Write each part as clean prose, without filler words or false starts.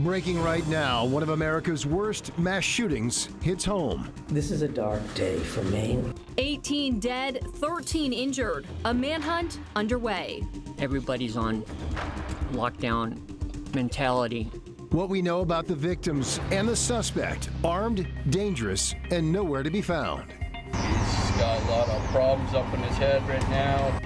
Breaking right now, one of America's worst mass shootings hits home. This is a dark day for Maine. 18 dead, 13 injured. A manhunt underway. Everybody's on lockdown mentality. What we know about the victims and the suspect, armed, dangerous, and nowhere to be found. He's got a lot of problems up in his head right now.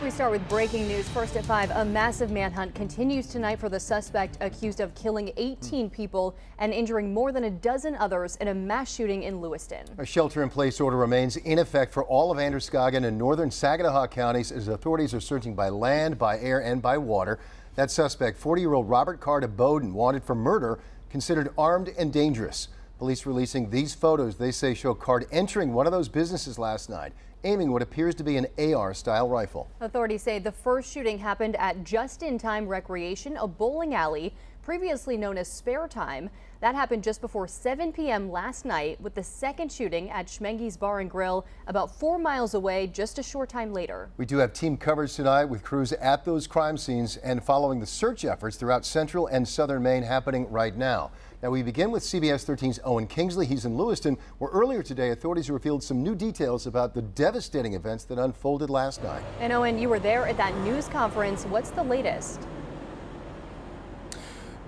We start with breaking news. First at 5, a massive manhunt continues tonight for the suspect accused of killing 18 people and injuring more than a dozen others in a mass shooting in Lewiston. A shelter-in-place order remains in effect for all of Androscoggin and northern Saginaw counties as authorities are searching by land, by air, and by water. That suspect, 40-year-old Robert Card of Bowden, wanted for murder, considered armed and dangerous. Police releasing these photos they say show Card entering one of those businesses last night, aiming what appears to be an AR-style rifle. Authorities say the first shooting happened at Just-in-Time Recreation, a bowling alley, previously known as Spare Time. That happened just before 7 p.m. last night, with the second shooting at Schmenge's Bar and Grill about 4 miles away just a short time later. We do have team coverage tonight with crews at those crime scenes and following the search efforts throughout central and southern Maine happening right now. Now we begin with CBS 13's Owen Kingsley. He's in Lewiston, where earlier today authorities revealed some new details about the devastating events that unfolded last night. And Owen, you were there at that news conference. What's the latest?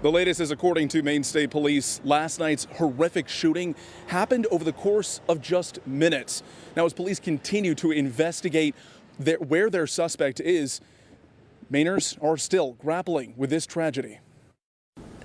The latest is, according to Maine State Police, last night's horrific shooting happened over the course of just minutes. Now, as police continue to investigate where their suspect is, Mainers are still grappling with this tragedy.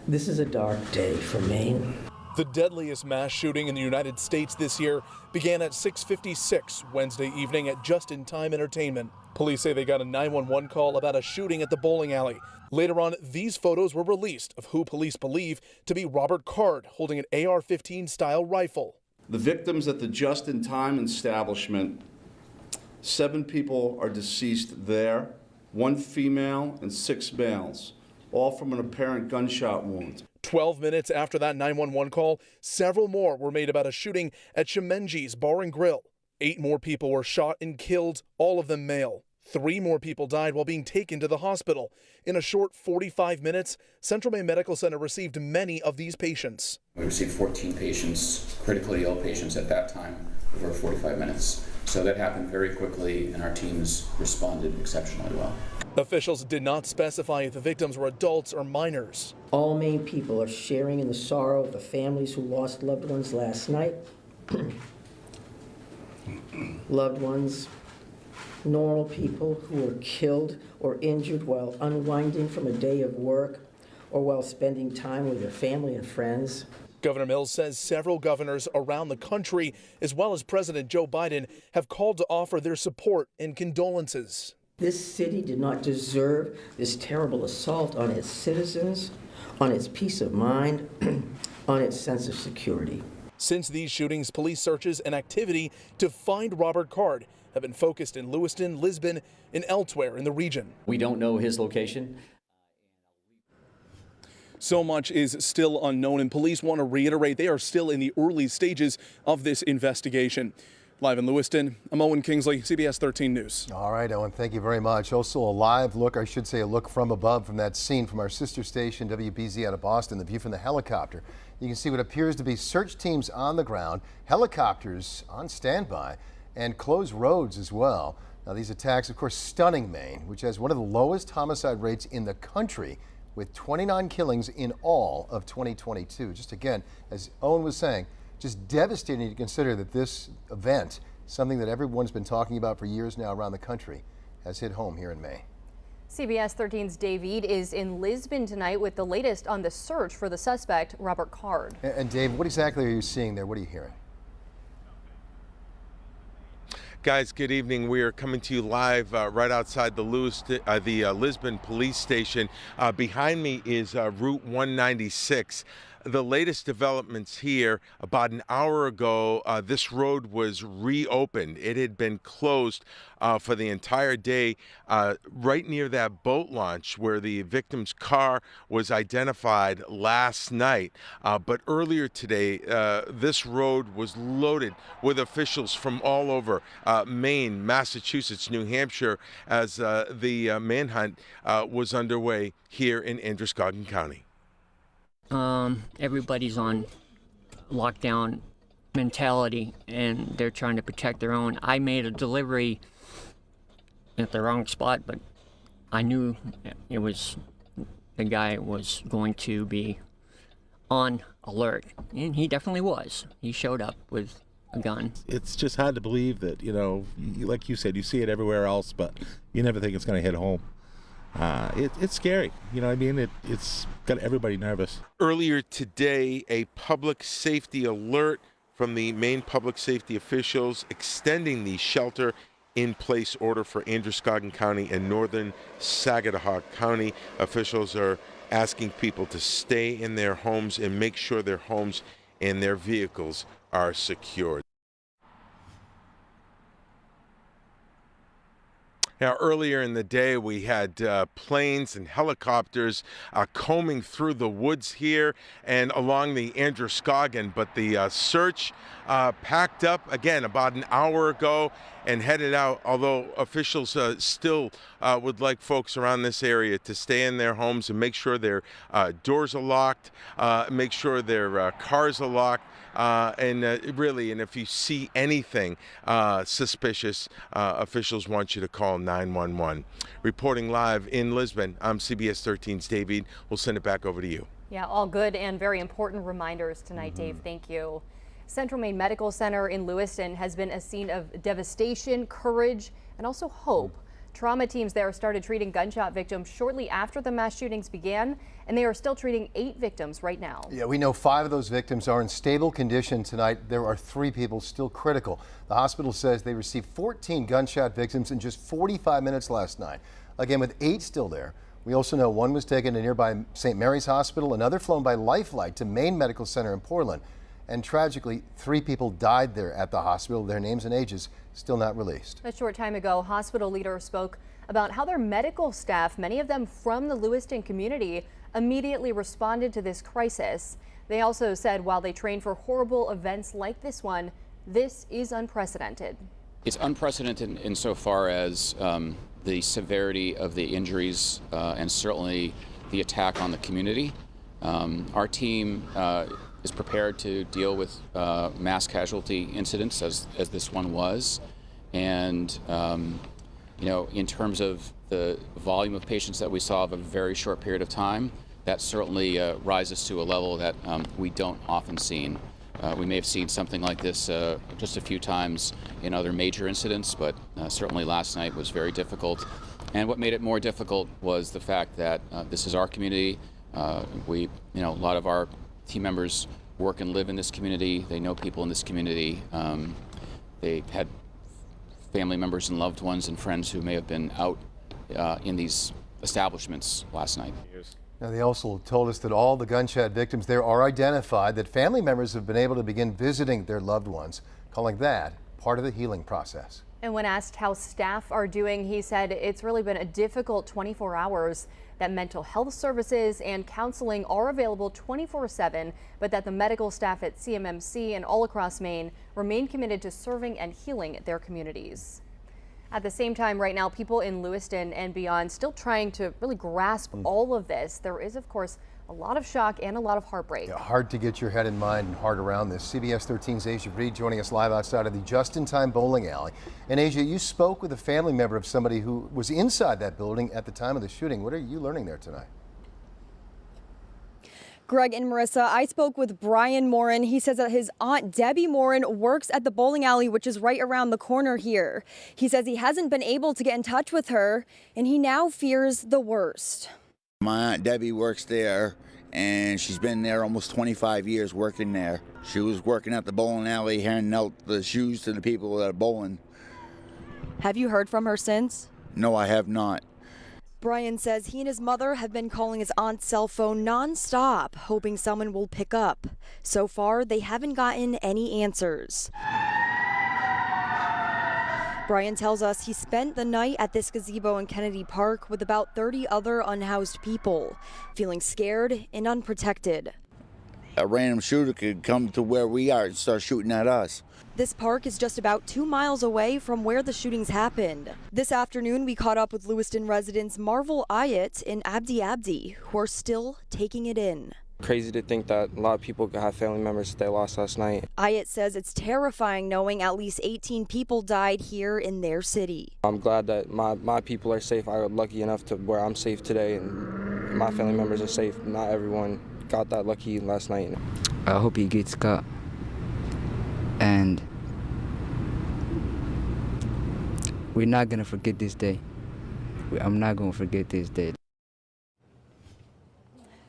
This is a dark day for Maine. The deadliest mass shooting in the United States this year began at 6:56 Wednesday evening at Just-in-Time Entertainment. Police say they got a 911 call about a shooting at the bowling alley. Later on, these photos were released of who police believe to be Robert Card holding an AR-15 style rifle. The victims at the Just-in-Time establishment, 7 people are deceased there, 1 female and 6 males, all from an apparent gunshot wound. 12 minutes after that 911 call, several more were made about a shooting at Schmenge's Bar and Grill. 8 more people were shot and killed, all of them male. 3 more people died while being taken to the hospital. In a short 45 minutes, Central Maine Medical Center received many of these patients. We received 14 patients, critically ill patients at that time, over 45 minutes. So that happened very quickly, and our teams responded exceptionally well. Officials did not specify if the victims were adults or minors. All Maine people are sharing in the sorrow of the families who lost loved ones last night. Loved ones, normal people who were killed or injured while unwinding from a day of work or while spending time with their family and friends. Governor Mills says several governors around the country, as well as President Joe Biden, have called to offer their support and condolences. This city did not deserve this terrible assault on its citizens, on its peace of mind, on its sense of security. Since these shootings, police searches and activity to find Robert Card have been focused in Lewiston, Lisbon, and elsewhere in the region. We don't know his location. So much is still unknown, and police want to reiterate they are still in the early stages of this investigation. Live in Lewiston, I'm Owen Kingsley, CBS 13 News. All right, Owen, thank you very much. Also a live look, I should say a look from above from that scene from our sister station, WBZ out of Boston, the view from the helicopter. You can see what appears to be search teams on the ground, helicopters on standby, and closed roads as well. Now these attacks, of course, stunning Maine, which has one of the lowest homicide rates in the country, with 29 killings in all of 2022. Just again, as Owen was saying, just devastating to consider that this event, something that everyone's been talking about for years now around the country, has hit home here in May. CBS 13's Dave Ead is in Lisbon tonight with the latest on the search for the suspect, Robert Card. And Dave, what exactly are you seeing there? What are you hearing? Guys, good evening. We are coming to you live right outside the Lisbon police station. Behind me is Route 196. The latest developments here, about an hour ago, this road was reopened. It had been closed for the entire day right near that boat launch where the victim's car was identified last night. But earlier today, this road was loaded with officials from all over Maine, Massachusetts, New Hampshire, as the manhunt was underway here in Androscoggin County. Everybody's on lockdown mentality, and they're trying to protect their own. I made a delivery at the wrong spot, but I knew it was the guy was going to be on alert, and he definitely was. He showed up with a gun. It's just hard to believe that, like you said, you see it everywhere else, but you never think it's going to hit home. It's scary, it's got everybody nervous. Earlier today, a public safety alert from the Maine public safety officials extending the shelter-in-place order for Androscoggin County and northern Saginaw County. Officials are asking people to stay in their homes and make sure their homes and their vehicles are secured. Now, earlier in the day, we had planes and helicopters combing through the woods here and along the Androscoggin, but the search packed up again about an hour ago and headed out, although officials still would like folks around this area to stay in their homes and make sure their doors are locked, make sure their cars are locked. And if you see anything suspicious, officials want you to call 911. Reporting live in Lisbon, I'm CBS 13's David. We'll send it back over to you. Yeah, all good and very important reminders tonight, Dave. Thank you. Central Maine Medical Center in Lewiston has been a scene of devastation, courage, and also hope. Trauma teams there started treating gunshot victims shortly after the mass shootings began, and they are still treating 8 victims right now. Yeah, we know 5 of those victims are in stable condition tonight. There are 3 people still critical. The hospital says they received 14 gunshot victims in just 45 minutes last night. Again, with 8 still there. We also know 1 was taken to nearby St. Mary's Hospital, another flown by Lifeline to Maine Medical Center in Portland. And tragically, 3 people died there at the hospital. Their names and ages still not released. A short time ago, hospital leaders spoke about how their medical staff, many of them from the Lewiston community, immediately responded to this crisis. They also said while they train for horrible events like this one, this is unprecedented. It's unprecedented insofar as the severity of the injuries and certainly the attack on the community. Our team is prepared to deal with mass casualty incidents as this one was. And, in terms of the volume of patients that we saw of a very short period of time, that certainly rises to a level that we don't often see. We may have seen something like this just a few times in other major incidents, but certainly last night was very difficult. And what made it more difficult was the fact that this is our community. A lot of our team members work and live in this community. They know people in this community. They had family members and loved ones and friends who may have been out in these establishments last night. Now, they also told us that all the gunshot victims there are identified, that family members have been able to begin visiting their loved ones, calling that part of the healing process. And when asked how staff are doing, he said it's really been a difficult 24 hours, that mental health services and counseling are available 24/7, but that the medical staff at CMMC and all across Maine remain committed to serving and healing their communities. At the same time, right now, people in Lewiston and beyond still trying to really grasp all of this. There is, of course, a lot of shock and a lot of heartbreak. Yeah, hard to get your head and mind and heart around this. CBS 13's Asia Breed joining us live outside of the Just-in-Time bowling alley. And Asia, you spoke with a family member of somebody who was inside that building at the time of the shooting. What are you learning there tonight? Greg and Marissa, I spoke with Brian Morin. He says that his aunt Debbie Morin works at the bowling alley, which is right around the corner here. He says he hasn't been able to get in touch with her, and he now fears the worst. My aunt Debbie works there, and she's been there almost 25 years working there. She was working at the bowling alley, handing out the shoes to the people that are bowling. Have you heard from her since? No, I have not. Brian says he and his mother have been calling his aunt's cell phone nonstop, hoping someone will pick up. So far, they haven't gotten any answers. Brian tells us he spent the night at this gazebo in Kennedy Park with about 30 other unhoused people, feeling scared and unprotected. A random shooter could come to where we are and start shooting at us. This park is just about 2 miles away from where the shootings happened. This afternoon, we caught up with Lewiston residents Marvel Ayat and Abdi, who are still taking it in. Crazy to think that a lot of people have family members that they lost last night. Ayat says it's terrifying knowing at least 18 people died here in their city. I'm glad that my people are safe. I was lucky enough to where I'm safe today and my family members are safe. Not everyone got that lucky last night. I hope he gets caught. And we're not going to forget this day. I'm not going to forget this day.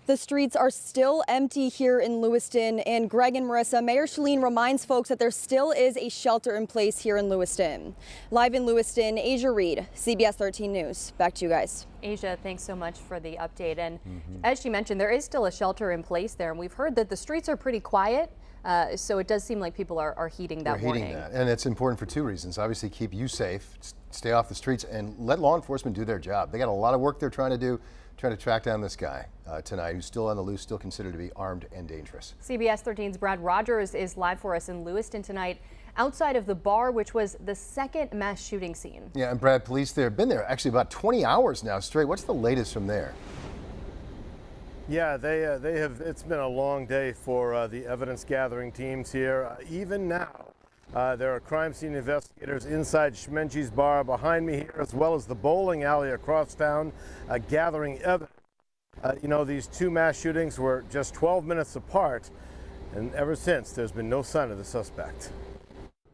The streets are still empty here in Lewiston, and Greg and Marissa, Mayor Shalene reminds folks that there still is a shelter in place here in Lewiston. Live in Lewiston, Asia Reed, CBS 13 News. Back to you guys. Asia, thanks so much for the update. And as she mentioned, there is still a shelter in place there, and we've heard that the streets are pretty quiet. So it does seem like people are heeding that warning. Heeding that. And it's important for two reasons. Obviously, keep you safe, stay off the streets, and let law enforcement do their job. They got a lot of work they're trying to do, trying to track down this guy tonight who's still on the loose, still considered to be armed and dangerous. CBS 13's Brad Rogers is live for us in Lewiston tonight, outside of the bar, which was the second mass shooting scene. Yeah, and Brad, police there have been there actually about 20 hours now straight. What's the latest from there? Yeah, they have. It's been a long day for the evidence gathering teams here. Even now, there are crime scene investigators inside Schmenge's bar behind me here, as well as the bowling alley across town, gathering evidence. You know, these two mass shootings were just 12 minutes apart, and ever since, there's been no sign of the suspect.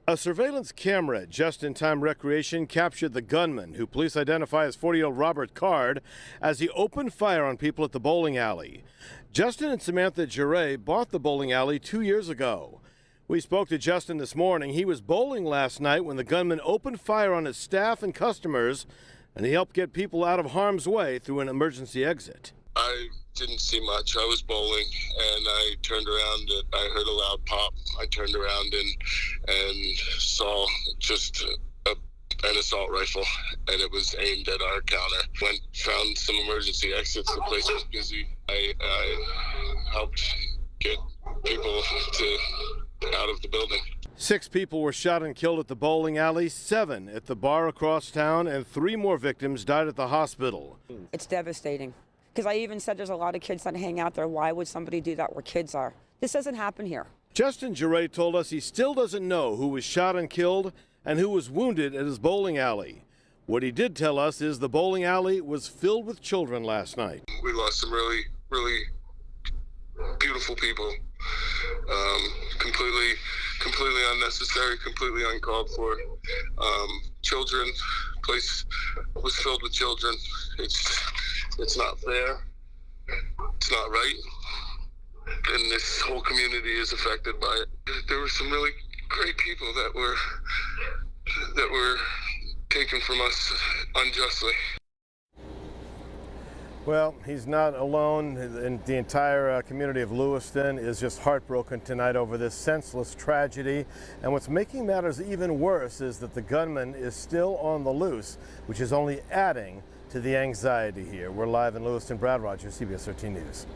A surveillance camera at Just-in-Time Recreation captured the gunman, who police identify as 40-year-old Robert Card, as he opened fire on people at the bowling alley. Justin and Samantha Giray bought the bowling alley 2 years ago. We spoke to Justin this morning. He was bowling last night when the gunman opened fire on his staff and customers, and he helped get people out of harm's way through an emergency exit. I didn't see much. I was bowling, and I turned around. I heard a loud pop. I turned around and saw just an assault rifle, and it was aimed at our counter. Found some emergency exits. The place was busy. I helped get people out of the building. 6 people were shot and killed at the bowling alley, 7 at the bar across town, and 3 more victims died at the hospital. It's devastating. Because I even said there's a lot of kids that hang out there. Why would somebody do that where kids are? This doesn't happen here. Justin Giray told us he still doesn't know who was shot and killed and who was wounded at his bowling alley. What he did tell us is the bowling alley was filled with children last night. We lost some really, really beautiful people. Completely unnecessary, completely uncalled for. Children, place was filled with children. It's not fair. It's not right. And this whole community is affected by it. There were some really great people that were taken from us unjustly. Well, he's not alone, and the entire community of Lewiston is just heartbroken tonight over this senseless tragedy. And what's making matters even worse is that the gunman is still on the loose, which is only adding to the anxiety here. We're live in Lewiston. Brad Rogers, CBS 13 News.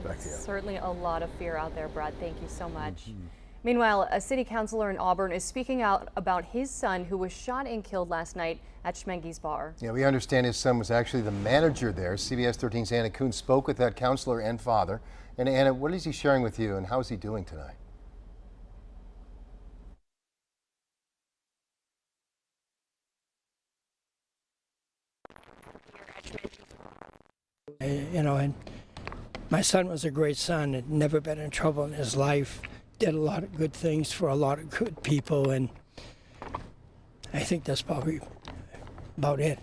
Back to you. Certainly a lot of fear out there, Brad. Thank you so much. Meanwhile, a city councilor in Auburn is speaking out about his son who was shot and killed last night at Schmenge's bar. Yeah, we understand his son was actually the manager there. CBS 13's Anna Kuhn spoke with that counselor and father. And Anna, what is he sharing with you, and how is he doing tonight? You know, and my son was a great son, had never been in trouble in his life, did a lot of good things for a lot of good people, and I think that's probably about it.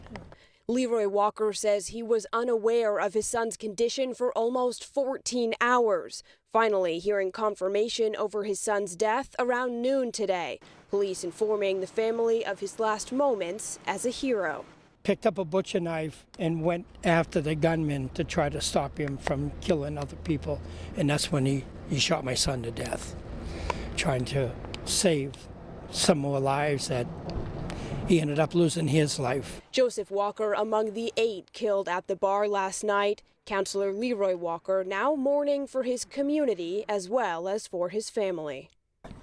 Leroy Walker says he was unaware of his son's condition for almost 14 hours. Finally hearing confirmation over his son's death around noon today. Police informing the family of his last moments as a hero. Picked up a butcher knife and went after the gunman to try to stop him from killing other people. And that's when he shot my son to death, trying to save some more lives that he ended up losing his life. Joseph Walker among the 8 killed at the bar last night. Councilor Leroy Walker now mourning for his community as well as for his family.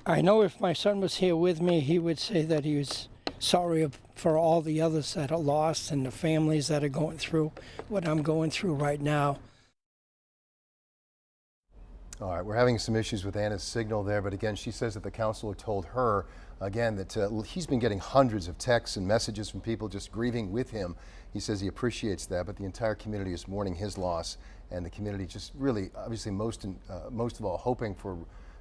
I know if my son was here with me, he would say that he was sorry for all the others that are lost and the families that are going through what I'm going through right now. All right, we're having some issues with Anna's signal there, but again, she says that the counselor told her, again, that he's been getting hundreds of texts and messages from people just grieving with him. He says he appreciates that, but the entire community is mourning his loss, and the community just really, obviously, most of all, hoping for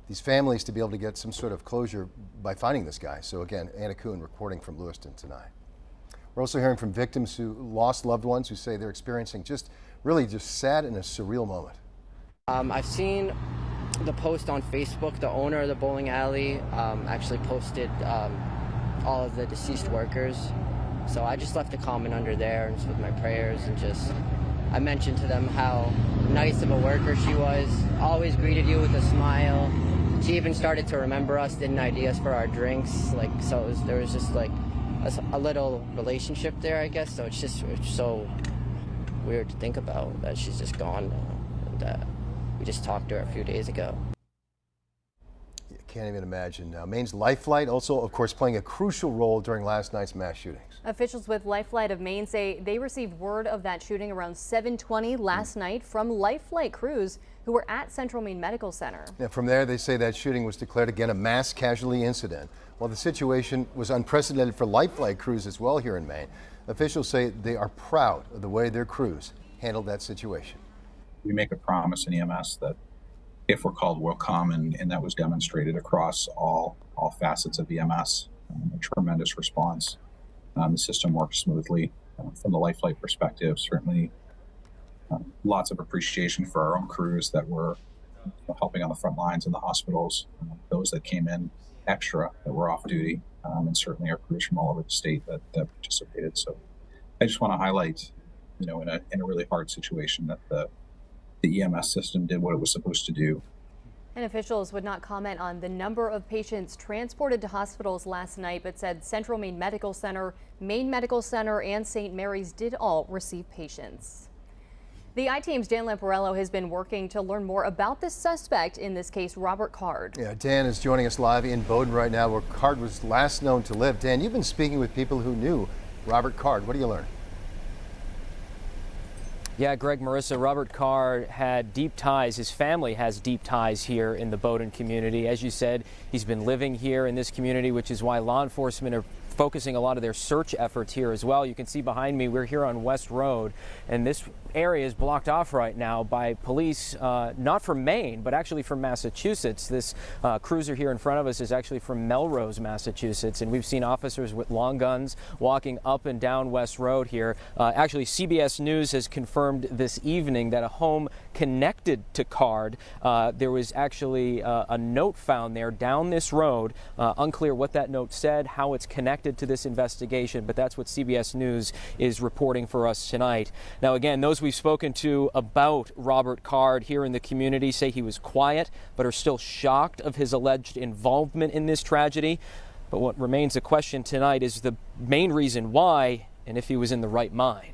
these families to be able to get some sort of closure by finding this guy. So again, Anna Kuhn reporting from Lewiston tonight. We're also hearing from victims who lost loved ones who say they're experiencing just sad and a surreal moment. I've seen the post on Facebook. The owner of the bowling alley actually posted all of the deceased workers. So I just left a comment under there just with my prayers, and I mentioned to them how nice of a worker she was, always greeted you with a smile. She even started to remember us, didn't ID us for our drinks. There was just a little relationship there, I guess. So it's so weird to think about that she's just gone now, and we just talked to her a few days ago. You can't even imagine. Maine's Life Flight also, of course, playing a crucial role during last night's mass shootings. Officials with Life Flight of Maine say they received word of that shooting around 7:20 last night from Life Flight crews who were at Central Maine Medical Center. Yeah, from there, they say that shooting was declared again a mass casualty incident. While the situation was unprecedented for Life Flight crews as well here in Maine, officials say they are proud of the way their crews handled that situation. We make a promise in EMS that if we're called, we'll come, and that was demonstrated across all facets of EMS. A tremendous response. The system worked smoothly. From the Life Flight perspective, certainly lots of appreciation for our own crews that were helping on the front lines in the hospitals, those that came in extra that were off duty, and certainly our crews from all over the state that participated. So I just want to highlight, in a really hard situation, that the EMS system did what it was supposed to do. And officials would not comment on the number of patients transported to hospitals last night, but said Central Maine Medical Center, Maine Medical Center, and St. Mary's did all receive patients. The I-Team's Dan Lamparello has been working to learn more about the suspect in this case, Robert Card. Yeah, Dan is joining us live in Bowdoin right now, where Card was last known to live. Dan, you've been speaking with people who knew Robert Card. What do you learn? Yeah, Greg, Marissa, Robert Card had deep ties. His family has deep ties here in the Bowdoin community. As you said, he's been living here in this community, which is why law enforcement are focusing a lot of their search efforts here as well. You can see behind me, we're here on West Road, and this area is blocked off right now by police, not from Maine, but actually from Massachusetts. This cruiser here in front of us is actually from Melrose, Massachusetts, and we've seen officers with long guns walking up and down West Road here. Actually, CBS News has confirmed this evening that a home connected to Card, there was actually a note found there down this road. Unclear what that note said, how it's connected to this investigation, but that's what CBS News is reporting for us tonight. Now, again, those we've spoken to about Robert Card here in the community say he was quiet, but are still shocked of his alleged involvement in this tragedy. But what remains a question tonight is the main reason why, and if he was in the right mind.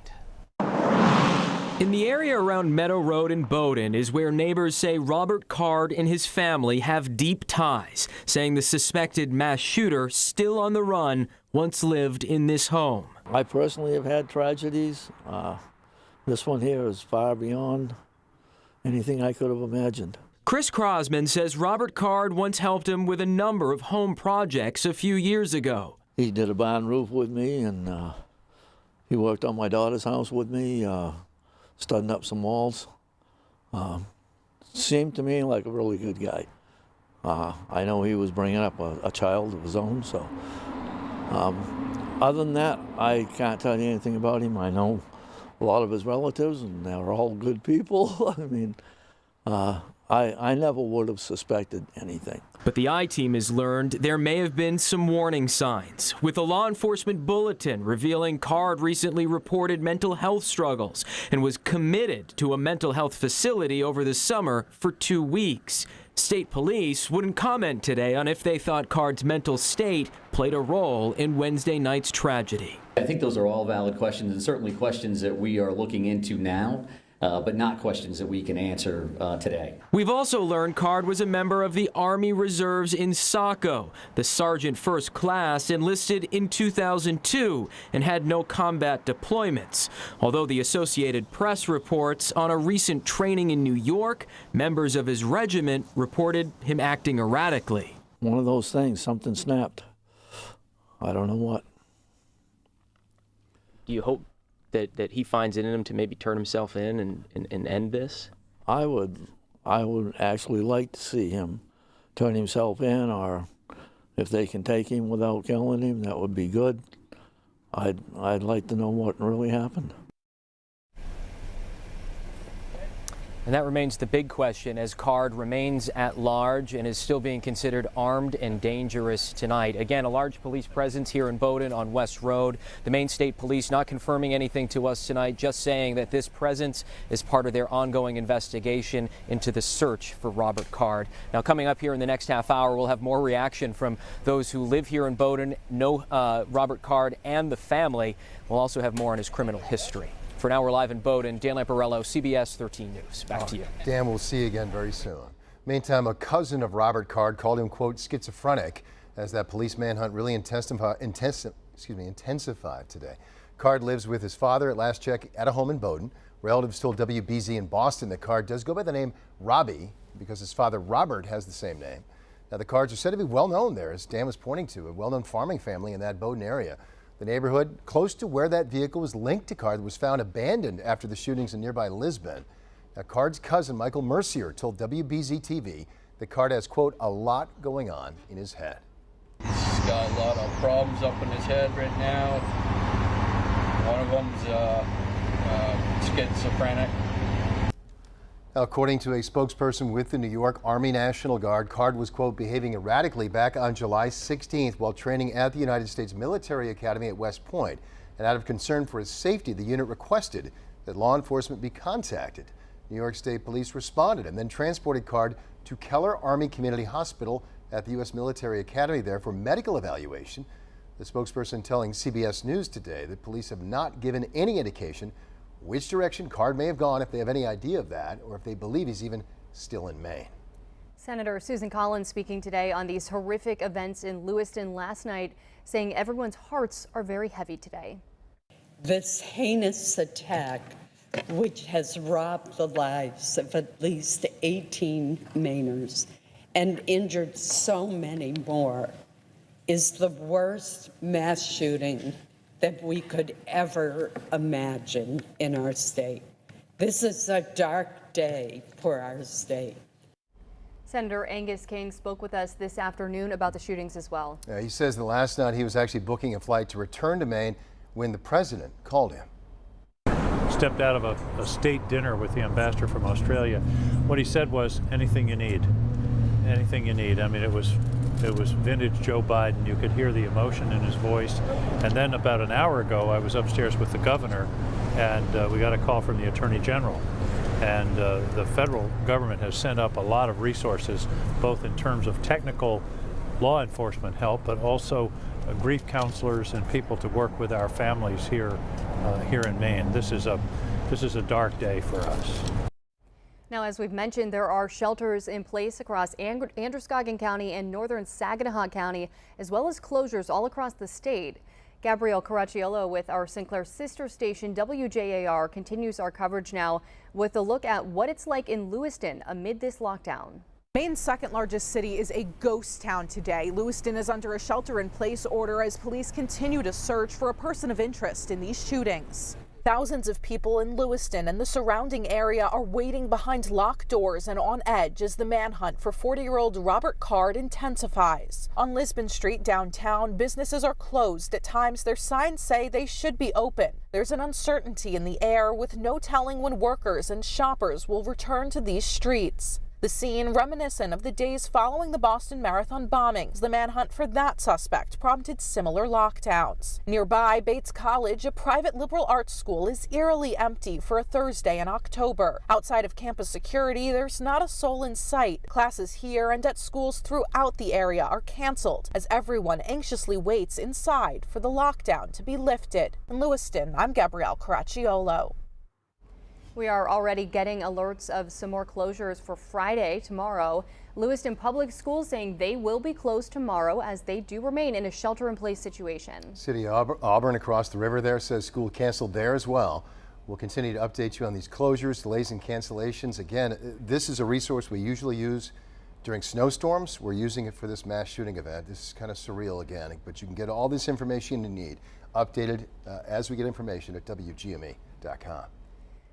In the area around Meadow Road in Bowdoin is where neighbors say Robert Card and his family have deep ties, saying the suspected mass shooter, still on the run, once lived in this home. I personally have had tragedies. This one here is far beyond anything I could have imagined. Chris Crosman says Robert Card once helped him with a number of home projects a few years ago. He did a barn roof with me, and he worked on my daughter's house with me, studding up some walls. Seemed to me like a really good guy. I know he was bringing up a child of his own, so other than that, I can't tell you anything about him. I know a lot of his relatives, and they're all good people. I mean, I never would have suspected anything. But the I-Team has learned there may have been some warning signs, with a law enforcement bulletin revealing Card recently reported mental health struggles and was committed to a mental health facility over the summer for 2 weeks. State police wouldn't comment today on if they thought Card's mental state played a role in Wednesday night's tragedy. I think those are all valid questions, and certainly questions that we are looking into now. but not questions that we can answer today. We've also learned Card was a member of the Army Reserves in Saco. The Sergeant First Class enlisted in 2002 and had no combat deployments. Although the Associated Press reports on a recent training in New York, members of his regiment reported him acting erratically. One of those things, something snapped. I don't know what. Do you hope that he finds it in him to maybe turn himself in and end this? I would actually like to see him turn himself in, or if they can take him without killing him, that would be good. I'd like to know what really happened. And that remains the big question as Card remains at large and is still being considered armed and dangerous tonight. Again, a large police presence here in Bowdoin on West Road. The Maine State Police not confirming anything to us tonight, just saying that this presence is part of their ongoing investigation into the search for Robert Card. Now, coming up here in the next half hour, we'll have more reaction from those who live here in Bowdoin, know Robert Card and the family. We'll also have more on his criminal history. For now, we're live in Bowdoin. Dan Lamparello, CBS 13 News. Back to you. Dan, we'll see you again very soon. Meantime, a cousin of Robert Card called him, quote, schizophrenic, as that police manhunt really intensified today. Card lives with his father at last check at a home in Bowdoin. Relatives told WBZ in Boston that Card does go by the name Robbie because his father Robert has the same name. Now, the Cards are said to be well known there, as Dan was pointing to, a well-known farming family in that Bowdoin area. The neighborhood close to where that vehicle was linked to Card was found abandoned after the shootings in nearby Lisbon. Now, Card's cousin, Michael Mercier, told WBZ TV that Card has, quote, a lot going on in his head. He's got a lot of problems up in his head right now. One of them's schizophrenic. Now, according to a spokesperson with the New York Army National Guard, Card was, quote, behaving erratically back on July 16th while training at the United States Military Academy at West Point. And out of concern for his safety, the unit requested that law enforcement be contacted. New York State Police responded and then transported Card to Keller Army Community Hospital at the U.S. Military Academy there for medical evaluation. The spokesperson telling CBS News today that police have not given any indication which direction Card may have gone, if they have any idea of that, or if they believe he's even still in Maine. Senator Susan Collins speaking today on these horrific events in Lewiston last night, saying everyone's hearts are very heavy today. This heinous attack, which has robbed the lives of at least 18 Mainers and injured so many more, is the worst mass shooting that we could ever imagine in our state. This is a dark day for our state. Senator Angus King spoke with us this afternoon about the shootings as well. He says that last night he was actually booking a flight to return to Maine when the president called him. Stepped out of a state dinner with the ambassador from Australia. What he said was, anything you need. Anything you need. I mean, it was vintage Joe Biden. You could hear the emotion in his voice. And then about an hour ago, I was upstairs with the governor, and we got a call from the Attorney General. And the federal government has sent up a lot of resources, both in terms of technical law enforcement help, but also grief counselors and people to work with our families here in Maine. This is a dark day for us. Now, as we've mentioned, there are shelters in place across Androscoggin County and northern Saginaw County, as well as closures all across the state. Gabrielle Caracciolo with our Sinclair sister station WJAR continues our coverage now with a look at what it's like in Lewiston amid this lockdown. Maine's second largest city is a ghost town today. Lewiston is under a shelter-in-place order as police continue to search for a person of interest in these shootings. Thousands of people in Lewiston and the surrounding area are waiting behind locked doors and on edge as the manhunt for 40-year-old Robert Card intensifies. On Lisbon Street downtown, businesses are closed. At times, their signs say they should be open. There's an uncertainty in the air with no telling when workers and shoppers will return to these streets. The scene reminiscent of the days following the Boston Marathon bombings. The manhunt for that suspect prompted similar lockdowns. Nearby, Bates College, a private liberal arts school, is eerily empty for a Thursday in October. Outside of campus security, there's not a soul in sight. Classes here and at schools throughout the area are canceled as everyone anxiously waits inside for the lockdown to be lifted. In Lewiston, I'm Gabrielle Caracciolo. We are already getting alerts of some more closures for Friday, tomorrow. Lewiston Public Schools saying they will be closed tomorrow as they do remain in a shelter-in-place situation. City of Auburn across the river there says school canceled there as well. We'll continue to update you on these closures, delays, and cancellations. Again, this is a resource we usually use during snowstorms. We're using it for this mass shooting event. This is kind of surreal again, but you can get all this information you need updated as we get information at WGME.com.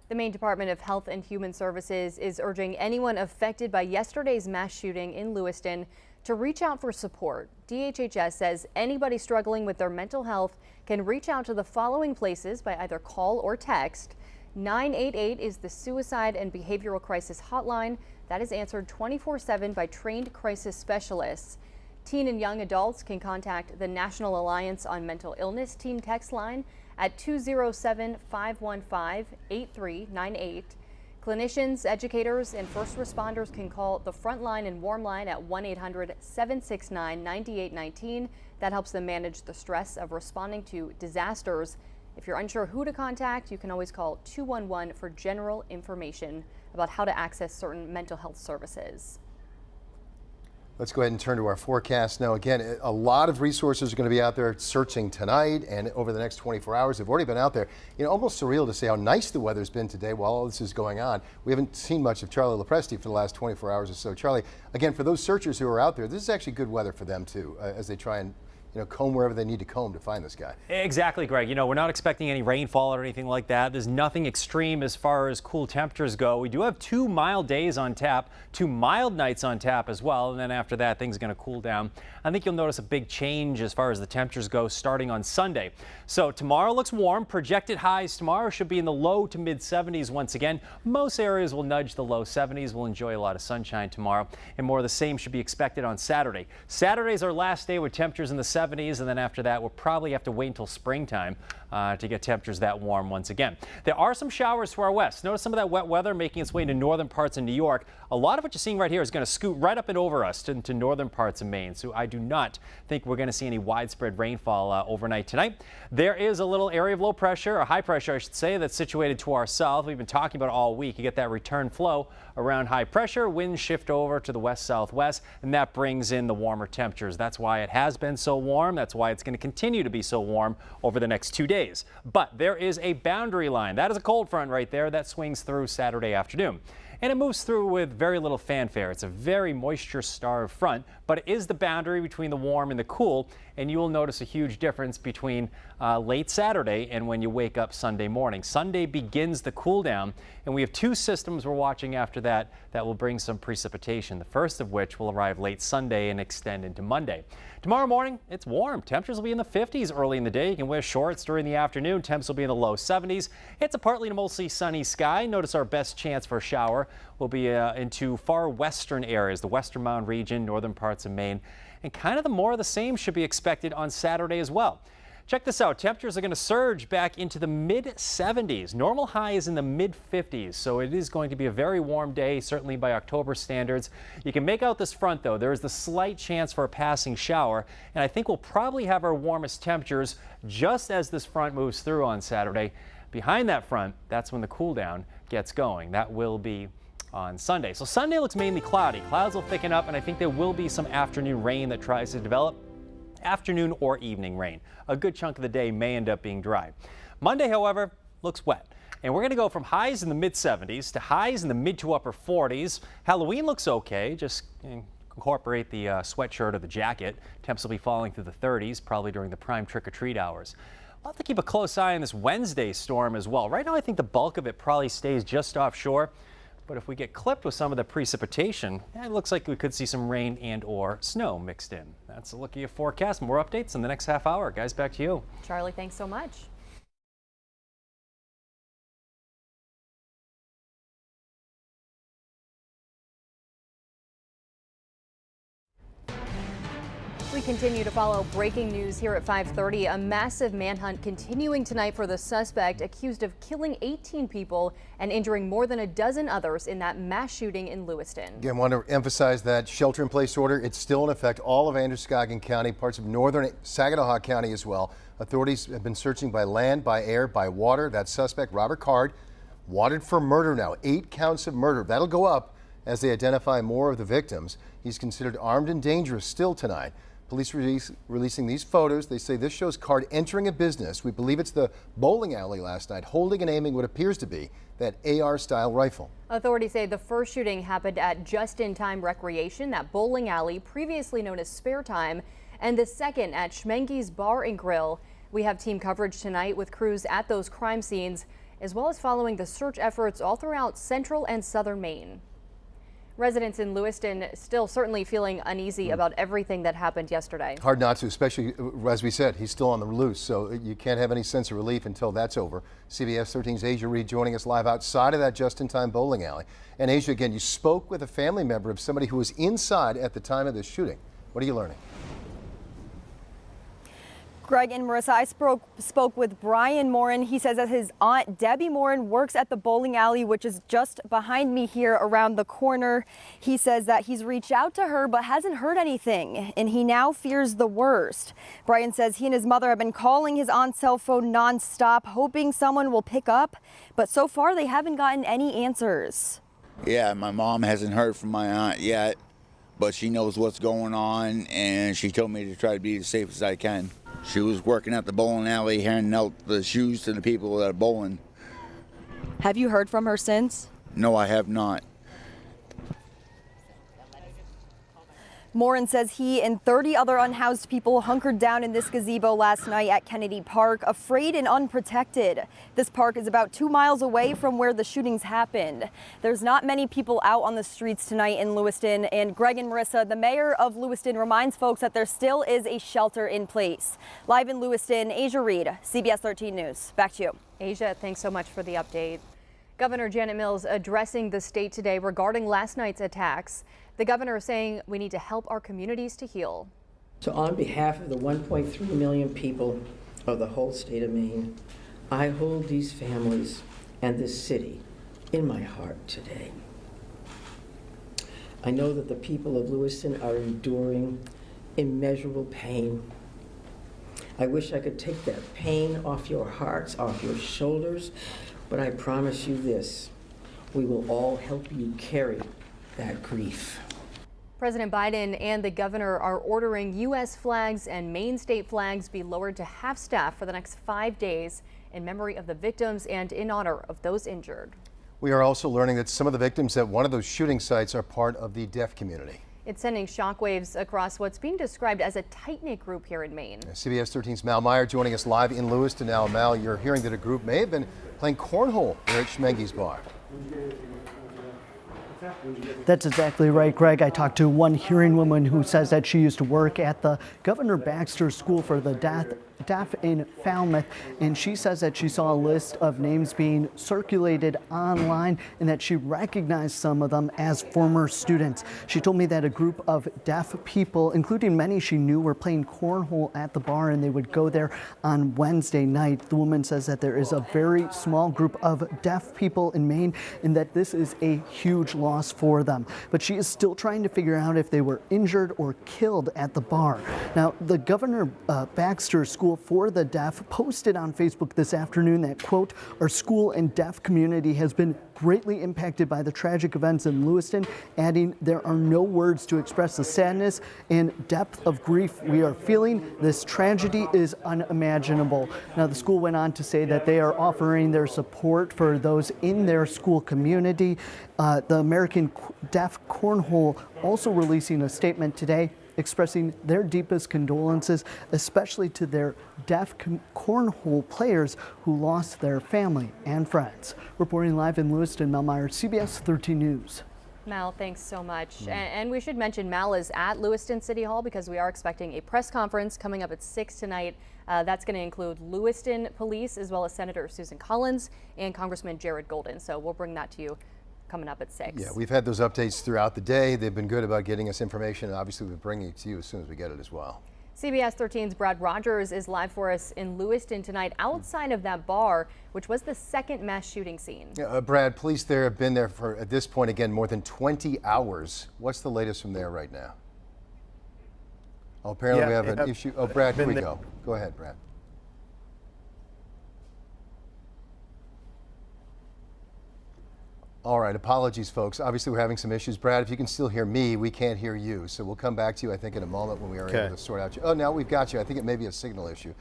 The Maine Department of Health and Human Services is urging anyone affected by yesterday's mass shooting in Lewiston to reach out for support. DHHS says anybody struggling with their mental health can reach out to the following places by either call or text. 988 is the Suicide and Behavioral Crisis Hotline. That is answered 24/7 by trained crisis specialists. Teen and young adults can contact the National Alliance on Mental Illness teen text line at 207-515-8398. Clinicians, educators, and first responders can call the Frontline and Warm Line at 1-800-769-9819. That helps them manage the stress of responding to disasters. If you're unsure who to contact, you can always call 211 for general information about how to access certain mental health services. Let's go ahead and turn to our forecast now. Again, a lot of resources are going to be out there searching tonight and over the next 24 hours. They've already been out there. You know, almost surreal to see how nice the weather's been today while all this is going on. We haven't seen much of Charlie Lopresti for the last 24 hours or so. Charlie, again, for those searchers who are out there, this is actually good weather for them too, as they try and comb wherever they need to comb to find this guy. Exactly, Greg. You know, we're not expecting any rainfall or anything like that. There's nothing extreme as far as cool temperatures go. We do have 2 mild days on tap, 2 mild nights on tap as well. And then after that, things are going to cool down. I think you'll notice a big change as far as the temperatures go starting on Sunday. So tomorrow looks warm. Projected highs tomorrow should be in the low to mid 70s once again. Most areas will nudge the low 70s. We'll enjoy a lot of sunshine tomorrow. And more of the same should be expected on Saturday. Saturday's our last day with temperatures in the 70s, and then after that we'll probably have to wait until springtime to get temperatures that warm once again. There are some showers to our west. Notice some of that wet weather making its way into northern parts of New York. A lot of what you're seeing right here is going to scoot right up and over us into northern parts of Maine. So I do not think we're going to see any widespread rainfall overnight tonight. There is a little area of low pressure, or high pressure I should say, that's situated to our south. We've been talking about it all week. You get that return flow around high pressure, winds shift over to the west southwest, and that brings in the warmer temperatures. That's why it has been so warm. That's why it's going to continue to be so warm over the next 2 days. But there is a boundary line. That is a cold front right there that swings through Saturday afternoon. And it moves through with very little fanfare. It's a very moisture-starved front, but it is the boundary between the warm and the cool, and you will notice a huge difference between late Saturday and when you wake up Sunday morning. Sunday begins the cool down, and we have 2 systems we're watching after that that will bring some precipitation, the first of which will arrive late Sunday and extend into Monday. Tomorrow morning, it's warm. Temperatures will be in the 50s early in the day. You can wear shorts during the afternoon. Temps will be in the low 70s. It's a partly to mostly sunny sky. Notice our best chance for a shower will be into far western areas, the western Mound region, northern parts of Maine, and kind of the more of the same should be expected on Saturday as well. Check this out. Temperatures are going to surge back into the mid 70s. Normal high is in the mid 50s, so it is going to be a very warm day, certainly by October standards. You can make out this front, though. There is the slight chance for a passing shower, and I think we'll probably have our warmest temperatures just as this front moves through on Saturday. Behind that front, that's when the cool down gets going. That will be on Sunday. So Sunday looks mainly cloudy. Clouds will thicken up, and I think there will be some afternoon rain that tries to develop. Afternoon or evening rain. A good chunk of the day may end up being dry. Monday, however, looks wet. And we're going to go from highs in the mid 70s to highs in the mid to upper 40s. Halloween looks okay. Just incorporate the sweatshirt or the jacket. Temps will be falling through the 30s, probably during the prime trick-or-treat hours. We'll have to keep a close eye on this Wednesday storm as well. Right now, I think the bulk of it probably stays just offshore. But if we get clipped with some of the precipitation, it looks like we could see some rain and or snow mixed in. That's a look at your forecast. More updates in the next half hour. Guys, back to you. Charlie, thanks so much. We continue to follow breaking news here at 5:30. A massive manhunt continuing tonight for the suspect accused of killing 18 people and injuring more than a dozen others in that mass shooting in Lewiston. Again, I want to emphasize that shelter-in-place order, it's still in effect all of Androscoggin County, parts of northern Saginaw County as well. Authorities have been searching by land, by air, by water. That suspect, Robert Card, wanted for murder now, 8 counts of murder. That'll go up as they identify more of the victims. He's considered armed and dangerous still tonight. Police releasing these photos. They say this shows Card entering a business. We believe it's the bowling alley last night, holding and aiming what appears to be that AR-style rifle. Authorities say the first shooting happened at Just-in-Time Recreation, that bowling alley previously known as Spare Time, and the second at Schmenge's Bar and Grill. We have team coverage tonight with crews at those crime scenes, as well as following the search efforts all throughout central and southern Maine. Residents in Lewiston still certainly feeling uneasy about everything that happened yesterday. Hard not to, especially as we said, he's still on the loose, so you can't have any sense of relief until that's over. CBS 13's Asia Reed joining us live outside of that Just-in-Time bowling alley. And Asia, again, you spoke with a family member of somebody who was inside at the time of this shooting. What are you learning? Greg and Marissa, I spoke with Brian Morin. He says that his aunt, Debbie Morin, works at the bowling alley, which is just behind me here around the corner. He says that he's reached out to her but hasn't heard anything, and he now fears the worst. Brian says he and his mother have been calling his aunt's cell phone nonstop, hoping someone will pick up, but so far they haven't gotten any answers. Yeah, my mom hasn't heard from my aunt yet, but she knows what's going on, and she told me to try to be as safe as I can. She was working at the bowling alley, handing out the shoes to the people that are bowling. Have you heard from her since? No, I have not. Morin says he and 30 other unhoused people hunkered down in this gazebo last night at Kennedy Park, afraid and unprotected. This park is about 2 miles away from where the shootings happened. There's not many people out on the streets tonight in Lewiston, and Greg and Marissa, the mayor of Lewiston, reminds folks that there still is a shelter in place. Live in Lewiston, Asia Reed, CBS 13 News. Back to you. Asia, thanks so much for the update. Governor Janet Mills addressing the state today regarding last night's attacks. The governor is saying we need to help our communities to heal. So on behalf of the 1.3 million people of the whole state of Maine, I hold these families and this city in my heart today. I know that the people of Lewiston are enduring immeasurable pain. I wish I could take that pain off your hearts, off your shoulders, but I promise you this, we will all help you carry that grief. President Biden and the governor are ordering U.S. flags and Maine state flags be lowered to half staff for the next 5 days in memory of the victims and in honor of those injured. We are also learning that some of the victims at one of those shooting sites are part of the deaf community. It's sending shockwaves across what's being described as a tight-knit group here in Maine. CBS 13's Mal Meyer joining us live in Lewiston now. Mal, you're hearing that a group may have been playing cornhole here at Schmenge's Bar. That's exactly right, Greg. I talked to one hearing woman who says that she used to work at the Governor Baxter School for the Deaf in Falmouth, and she says that she saw a list of names being circulated online and that she recognized some of them as former students. She told me that a group of deaf people, including many she knew, were playing cornhole at the bar, and they would go there on Wednesday night. The woman says that there is a very small group of deaf people in Maine and that this is a huge loss for them. But she is still trying to figure out if they were injured or killed at the bar. Now, the Governor Baxter School for the Deaf posted on Facebook this afternoon that, quote, our school and deaf community has been greatly impacted by the tragic events in Lewiston, adding there are no words to express the sadness and depth of grief we are feeling. This tragedy is unimaginable. Now, the school went on to say that they are offering their support for those in their school community. The American Deaf Cornhole also releasing a statement today expressing their deepest condolences, especially to their deaf cornhole players who lost their family and friends. Reporting live in Lewiston, Mal Meyer, CBS 13 News. Mal, thanks so much. And we should mention Mal is at Lewiston City Hall because we are expecting a press conference coming up at 6 tonight. That's going to include Lewiston Police as well as Senator Susan Collins and Congressman Jared Golden. So we'll bring that to you coming up at 6. Yeah, we've had those updates throughout the day. They've been good about getting us information, and obviously we're bringing it to you as soon as we get it as well. CBS 13's Brad Rogers is live for us in Lewiston tonight outside of that bar, which was the second mass shooting scene. Brad, police there have been there for, at this point, again, more than 20 hours. What's the latest from there right now? Oh, apparently we have an issue. Oh, Brad, here we go. Go ahead, Brad. All right, apologies, folks. Obviously, we're having some issues. Brad, if you can still hear me, we can't hear you. So we'll come back to you, I think, in a moment when we are able to sort out. Oh, now we've got you. I think it may be a signal issue.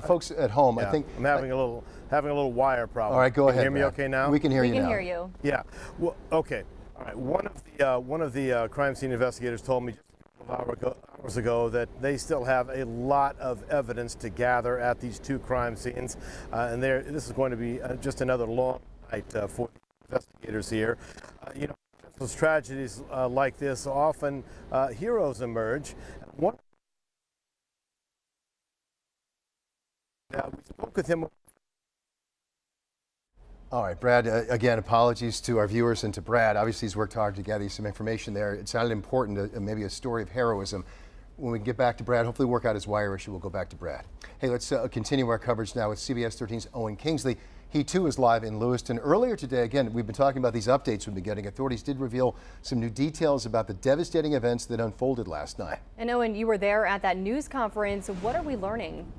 Folks at home, I think I'm having a little wire problem. All right, go ahead. Can you hear me okay now? We can hear you now. We can hear you. Yeah. Well, okay. All right. One of the crime scene investigators told me just a couple of hours ago that they still have a lot of evidence to gather at these two crime scenes, and this is going to be just another long night for investigators here. You know, those tragedies like this, often heroes emerge. We spoke with him. All right, Brad, again, apologies to our viewers and to Brad. Obviously, he's worked hard to gather you some information there. It sounded important, maybe a story of heroism. When we get back to Brad, hopefully work out his wire issue, we'll go back to Brad. Hey, let's continue our coverage now with CBS 13's Owen Kingsley. He, too, is live in Lewiston. Earlier today, again, we've been talking about these updates we've been getting. Authorities did reveal some new details about the devastating events that unfolded last night. And Owen, you were there at that news conference. What are we learning?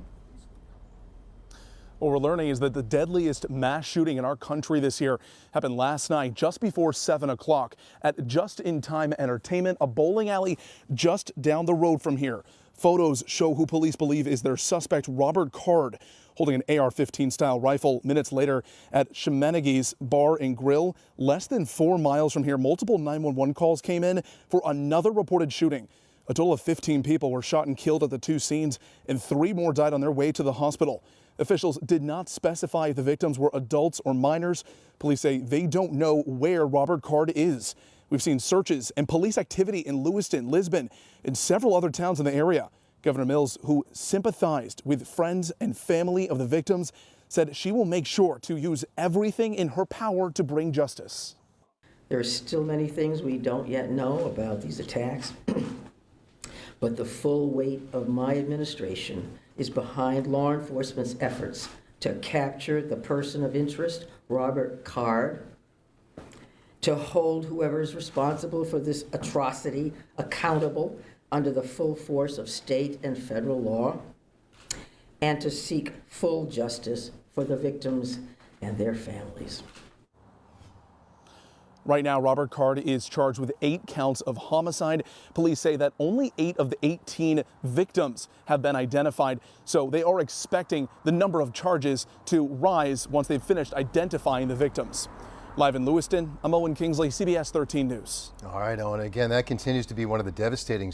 What we're learning is that the deadliest mass shooting in our country this year happened last night just before 7 o'clock at Just in Time Entertainment, a bowling alley just down the road from here. Photos show who police believe is their suspect, Robert Card, holding an AR-15 style rifle. Minutes later at Shemanagi's Bar and Grill, less than 4 miles from here, multiple 911 calls came in for another reported shooting. A total of 15 people were shot and killed at the two scenes, and 3 more died on their way to the hospital. Officials did not specify if the victims were adults or minors. Police say they don't know where Robert Card is. We've seen searches and police activity in Lewiston, Lisbon, and several other towns in the area. Governor Mills, who sympathized with friends and family of the victims, said she will make sure to use everything in her power to bring justice. There are still many things we don't yet know about these attacks, but the full weight of my administration is behind law enforcement's efforts to capture the person of interest, Robert Card, to hold whoever is responsible for this atrocity accountable under the full force of state and federal law, and to seek full justice for the victims and their families. Right now, Robert Card is charged with 8 counts of homicide. Police say that only 8 of the 18 victims have been identified, so they are expecting the number of charges to rise once they've finished identifying the victims. Live in Lewiston, I'm Owen Kingsley, CBS 13 News. All right, Owen, again, that continues to be one of the devastating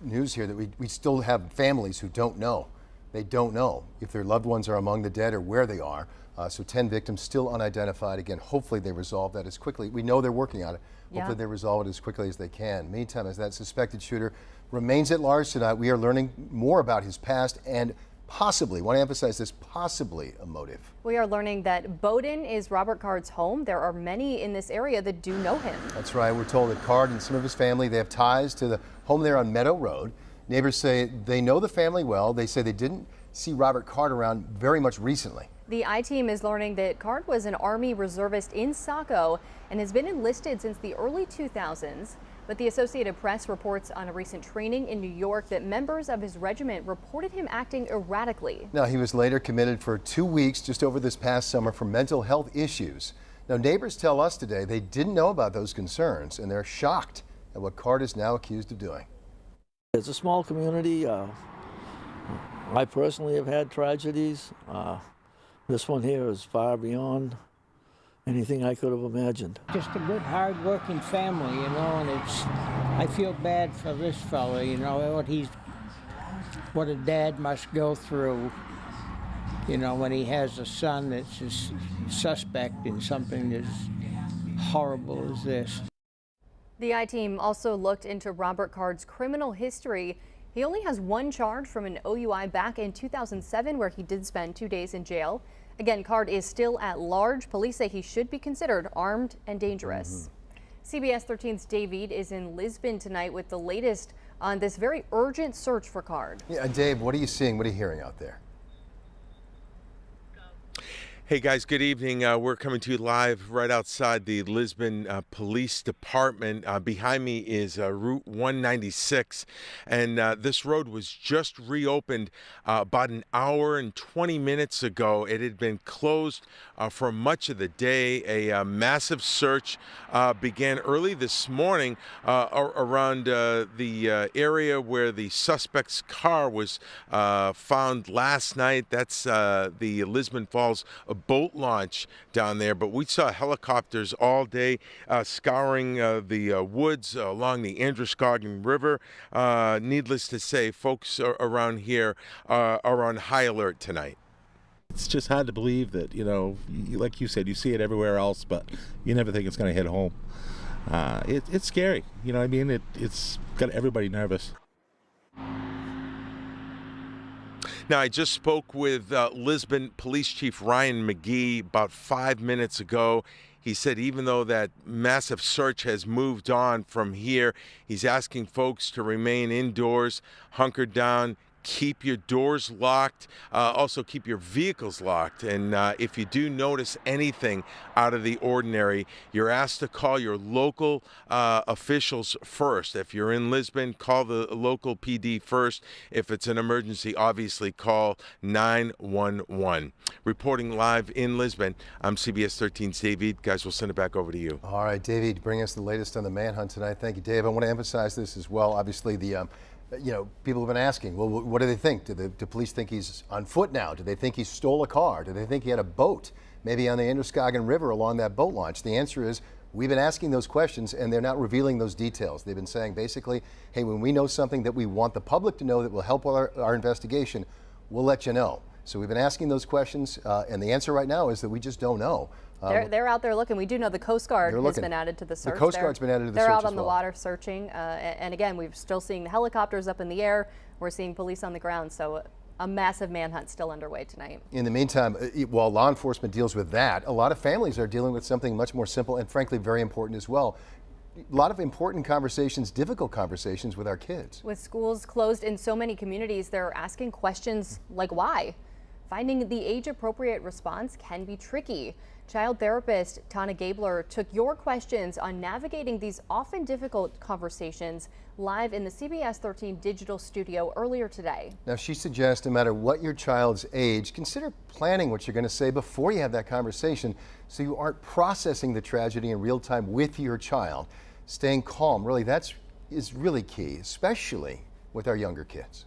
news here, that we still have families who don't know. They don't know if their loved ones are among the dead or where they are. So 10 victims still unidentified. Again, hopefully they resolve that as quickly. We know they're working on it. Hopefully they resolve it as quickly as they can. Meantime, as that suspected shooter remains at large tonight, we are learning more about his past and possibly, want to emphasize this, possibly a motive. We are learning that Bowdoin is Robert Card's home. There are many in this area that do know him. That's right. We're told that Card and some of his family, they have ties to the home there on Meadow Road. Neighbors say they know the family well. They say they didn't see Robert Card around very much recently. The I-Team is learning that Card was an Army reservist in Saco and has been enlisted since the early 2000s. But the Associated Press reports on a recent training in New York that members of his regiment reported him acting erratically. Now, he was later committed for 2 weeks just over this past summer for mental health issues. Now, neighbors tell us today they didn't know about those concerns, and they're shocked at what Card is now accused of doing. It's a small community. I personally have had tragedies. This one here is far beyond anything I could have imagined. Just a good, hard-working family, you know, and I feel bad for this fellow, you know, what a dad must go through, you know, when he has a son that's a suspect in something as horrible as this. The I-Team also looked into Robert Card's criminal history. He only has 1 charge from an OUI back in 2007, where he did spend 2 days in jail. Again, Card is still at large. Police say he should be considered armed and dangerous. CBS 13's Dave Ead is in Lisbon tonight with the latest on this very urgent search for Card. Yeah, Dave, what are you seeing? What are you hearing out there? Hey guys, good evening. We're coming to you live right outside the Lisbon Police Department. Behind me is Route 196, and this road was just reopened about an hour and 20 minutes ago. It had been closed for much of the day. A massive search began early this morning around the area where the suspect's car was found last night. That's the Lisbon Falls boat launch down there, but we saw helicopters all day scouring the woods along the Androscoggin River. Needless to say, folks around here are on high alert tonight. It's just hard to believe that, like you said, you see it everywhere else, but you never think it's going to hit home. It's scary. It's got everybody nervous. Now, I just spoke with Lisbon Police Chief Ryan McGee about 5 minutes ago. He said even though that massive search has moved on from here, he's asking folks to remain indoors, hunkered down, keep your doors locked, also keep your vehicles locked. And if you do notice anything out of the ordinary, you're asked to call your local officials first. If you're in Lisbon, call the local PD first. If it's an emergency, obviously call 911. Reporting live in Lisbon, I'm CBS 13's David. Guys, we'll send it back over to you. All right, David, bring us the latest on the manhunt tonight. Thank you, Dave. I want to emphasize this as well. Obviously, people have been asking, well, what do they think? Do police think he's on foot now? Do they think he stole a car? Do they think he had a boat, maybe on the Androscoggin River along that boat launch? The answer is we've been asking those questions, and they're not revealing those details. They've been saying basically, hey, when we know something that we want the public to know that will help our investigation, we'll let you know. So we've been asking those questions, and the answer right now is that we just don't know. They're out there looking. We do know the Coast Guard has been added to the search. The Coast Guard's been added to the search. They're out on the water searching. And again, we're still seeing the helicopters up in the air. We're seeing police on the ground. So a massive manhunt still underway tonight. In the meantime, while law enforcement deals with that, a lot of families are dealing with something much more simple and frankly very important as well. A lot of important conversations, difficult conversations with our kids. With schools closed in so many communities, they're asking questions like why? Finding the age-appropriate response can be tricky. Child therapist Tana Gabler took your questions on navigating these often difficult conversations live in the CBS 13 digital studio earlier today. Now, she suggests no matter what your child's age, consider planning what you're going to say before you have that conversation so you aren't processing the tragedy in real time with your child. Staying calm, really, is really key, especially with our younger kids.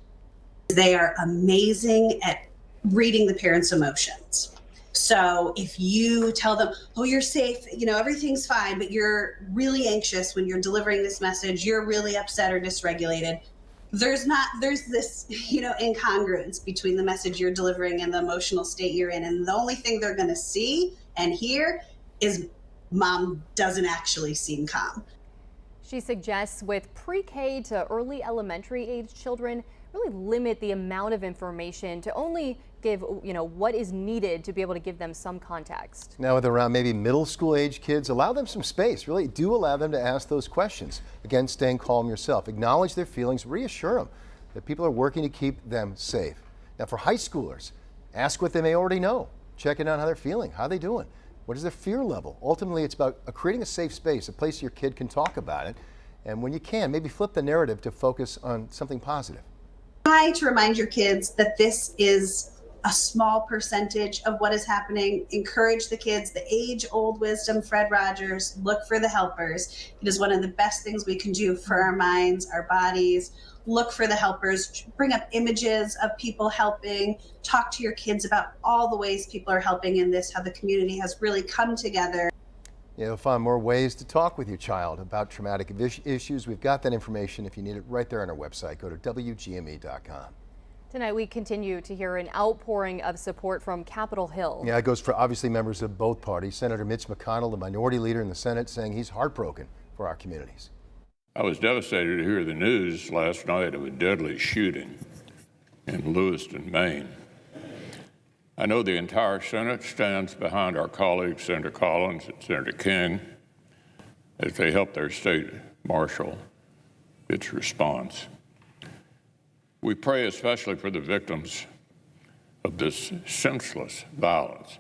They are amazing at reading the parents' emotions. So if you tell them, oh, you're safe, everything's fine, but you're really anxious when you're delivering this message, you're really upset or dysregulated, there's this, incongruence between the message you're delivering and the emotional state you're in. And the only thing they're going to see and hear is mom doesn't actually seem calm. She suggests with pre-K to early elementary age children, really limit the amount of information to only give, what is needed to be able to give them some context. Now with around maybe middle school age kids, allow them some space. Really do allow them to ask those questions. Again, staying calm yourself. Acknowledge their feelings, reassure them that people are working to keep them safe. Now for high schoolers, ask what they may already know. Check in on how they're feeling, how they doing. What is their fear level? Ultimately, it's about creating a safe space, a place your kid can talk about it. And when you can, maybe flip the narrative to focus on something positive. Try to remind your kids that this is a small percentage of what is happening. Encourage the kids, the age-old wisdom, Fred Rogers, look for the helpers. It is one of the best things we can do for our minds, our bodies. Look for the helpers, bring up images of people helping, talk to your kids about all the ways people are helping in this, how the community has really come together. You'll find more ways to talk with your child about traumatic issues. We've got that information if you need it right there on our website. Go to WGME.com. Tonight we continue to hear an outpouring of support from Capitol Hill. Yeah, it goes for obviously members of both parties. Senator Mitch McConnell, the minority leader in the Senate, saying he's heartbroken for our communities. I was devastated to hear the news last night of a deadly shooting in Lewiston, Maine. I know the entire Senate stands behind our colleagues, Senator Collins and Senator King, as they help their state marshal its response. We pray especially for the victims of this senseless violence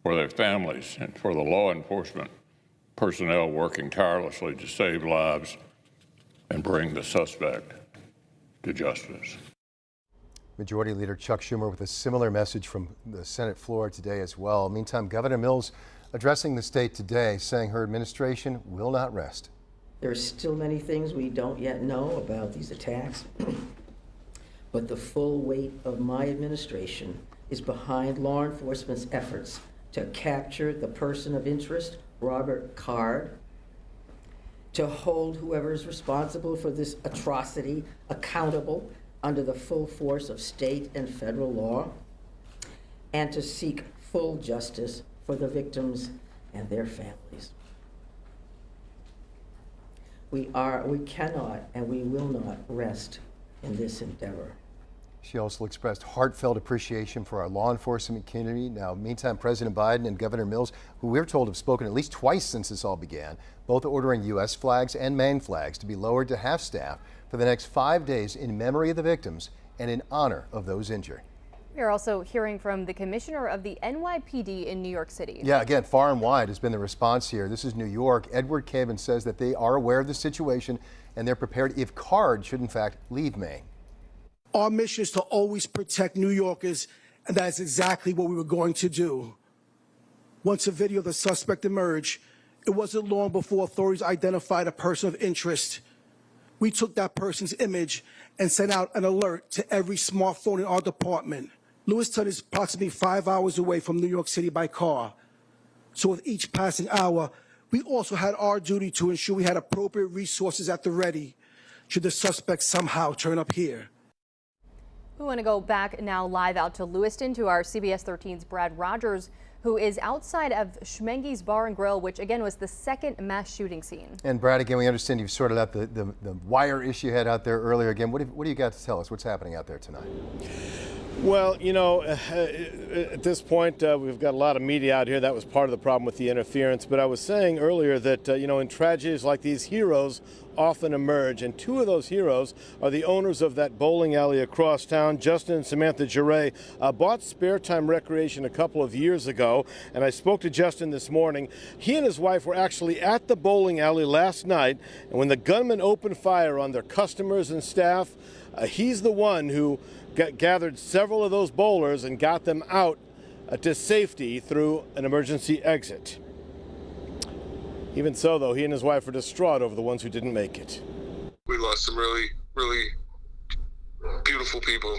for their families, and for the law enforcement personnel working tirelessly to save lives and bring the suspect to justice. Majority Leader Chuck Schumer with a similar message from the Senate floor today as well. Meantime, Governor Mills addressing the state today, saying her administration will not rest. There are still many things we don't yet know about these attacks, but the full weight of my administration is behind law enforcement's efforts to capture the person of interest, Robert Card, to hold whoever is responsible for this atrocity accountable under the full force of state and federal law, and to seek full justice for the victims and their families. We cannot and we will not rest in this endeavor. She also expressed heartfelt appreciation for our law enforcement community. Now, meantime, President Biden and Governor Mills, who we're told have spoken at least twice since this all began, both ordering U.S. flags and Maine flags to be lowered to half-staff for the next 5 days in memory of the victims and in honor of those injured. We are also hearing from the commissioner of the NYPD in New York City. Yeah, again, far and wide has been the response here. This is New York. Edward Caban says that they are aware of the situation and they're prepared if Card should in fact leave Maine. Our mission is to always protect New Yorkers, and that is exactly what we were going to do. Once a video of the suspect emerged, it wasn't long before authorities identified a person of interest. We took that person's image and sent out an alert to every smartphone in our department. Lewiston is approximately 5 hours away from New York City by car. So with each passing hour, we also had our duty to ensure we had appropriate resources at the ready should the suspect somehow turn up here. We want to go back now live out to Lewiston to our CBS 13's Brad Rogers, who is outside of Schmenge's Bar and Grill, which again was the second mass shooting scene. And Brad, again, we understand you've sorted out the wire issue you had out there earlier. Again, what do you got to tell us? What's happening out there tonight? Well, you know, at this point, we've got a lot of media out here. That was part of the problem with the interference. But I was saying earlier that, you know, in tragedies like these, heroes often emerge. And two of those heroes are the owners of that bowling alley across town. Justin and Samantha Giray bought Spare Time Recreation a couple of years ago. And I spoke to Justin this morning. He and his wife were actually at the bowling alley last night. And when the gunman opened fire on their customers and staff, he's the one who gathered several of those bowlers and got them out to safety through an emergency exit. Even so, though, he and his wife are distraught over the ones who didn't make it. We lost some really, really beautiful people.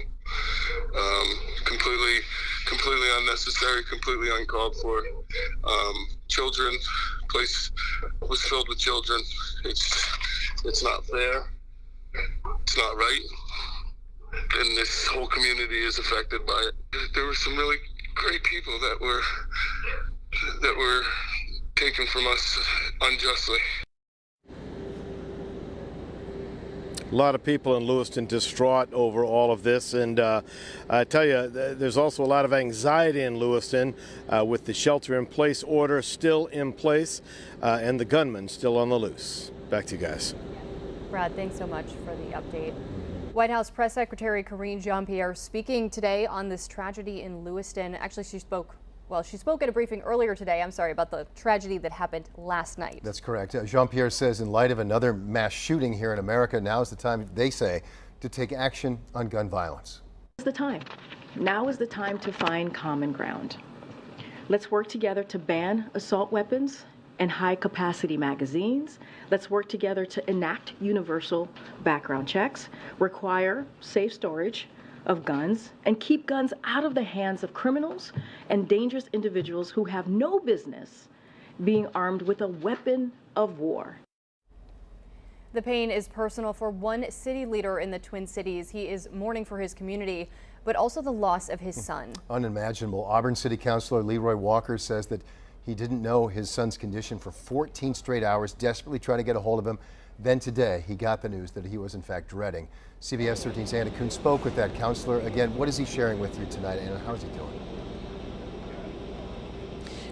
Completely unnecessary, completely uncalled for. Children, place was filled with children. It's not fair. It's not right. And this whole community is affected by it. There were some really great people that were taken from us unjustly. A lot of people in Lewiston distraught over all of this, and I tell you, there's also a lot of anxiety in Lewiston with the shelter-in-place order still in place and the gunman still on the loose. Back to you guys. Brad, thanks so much for the update. White House Press Secretary Karine Jean-Pierre speaking today on this tragedy in Lewiston. Actually, she spoke at a briefing earlier today, about the tragedy that happened last night. That's correct. Jean-Pierre says in light of another mass shooting here in America, now is the time, they say, to take action on gun violence. It's the time. Now is the time to find common ground. Let's work together to ban assault weapons and high-capacity magazines. Let's work together to enact universal background checks, require safe storage of guns, and keep guns out of the hands of criminals and dangerous individuals who have no business being armed with a weapon of war. The pain is personal for one city leader in the Twin Cities. He is mourning for his community, but also the loss of his son. Unimaginable. Auburn City Councilor Leroy Walker says that he didn't know his son's condition for 14 straight hours, desperately trying to get a hold of him. Then today, he got the news that he was in fact dreading. CBS 13's Anna Kuhn spoke with that counselor. Again, what is he sharing with you tonight, Anna? How's he doing?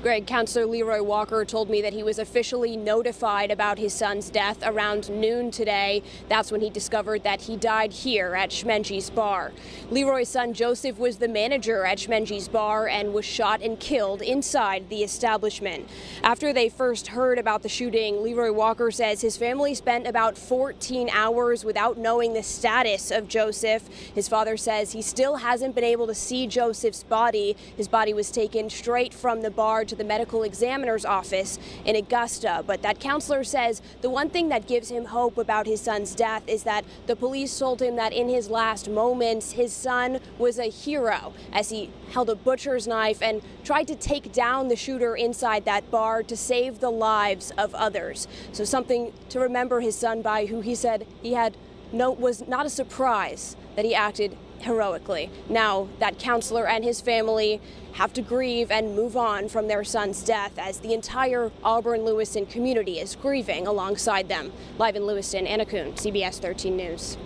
Greg, Counselor Leroy Walker told me that he was officially notified about his son's death around noon today. That's when he discovered that he died here at Schmenge's Bar. Leroy's son Joseph was the manager at Schmenge's Bar and was shot and killed inside the establishment. After they first heard about the shooting, Leroy Walker says his family spent about 14 hours without knowing the status of Joseph. His father says he still hasn't been able to see Joseph's body. His body was taken straight from the bar to the medical examiner's office in Augusta. But that counselor says the one thing that gives him hope about his son's death is that the police told him that in his last moments, his son was a hero as he held a butcher's knife and tried to take down the shooter inside that bar to save the lives of others. So something to remember his son by, who he said was not a surprise that he acted heroically. Now that counselor and his family have to grieve and move on from their son's death as the entire Auburn-Lewiston community is grieving alongside them. Live in Lewiston, Anna Kuhn, CBS 13 News.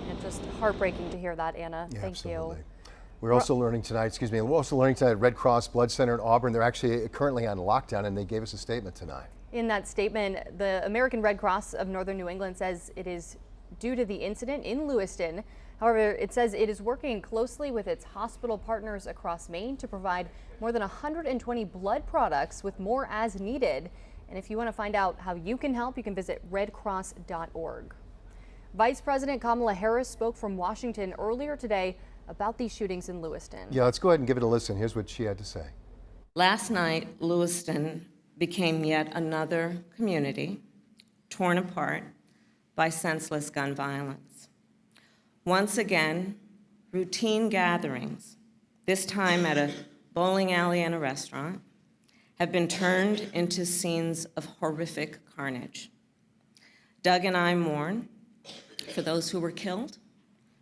And just heartbreaking to hear that, Anna. Yeah, Thank absolutely. you. We're also learning tonight, at Red Cross Blood Center in Auburn. They're actually currently on lockdown, and they gave us a statement tonight. In that statement, the American Red Cross of Northern New England says it is due to the incident in Lewiston. However, it says it is working closely with its hospital partners across Maine to provide more than 120 blood products, with more as needed. And if you want to find out how you can help, you can visit redcross.org. Vice President Kamala Harris spoke from Washington earlier today about these shootings in Lewiston. Yeah, let's go ahead and give it a listen. Here's what she had to say. Last night, Lewiston became yet another community torn apart by senseless gun violence. Once again, routine gatherings, this time at a bowling alley and a restaurant, have been turned into scenes of horrific carnage. Doug and I mourn for those who were killed.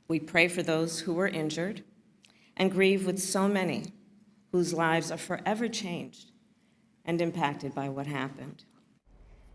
We pray for those who were injured and grieve with so many whose lives are forever changed and impacted by what happened.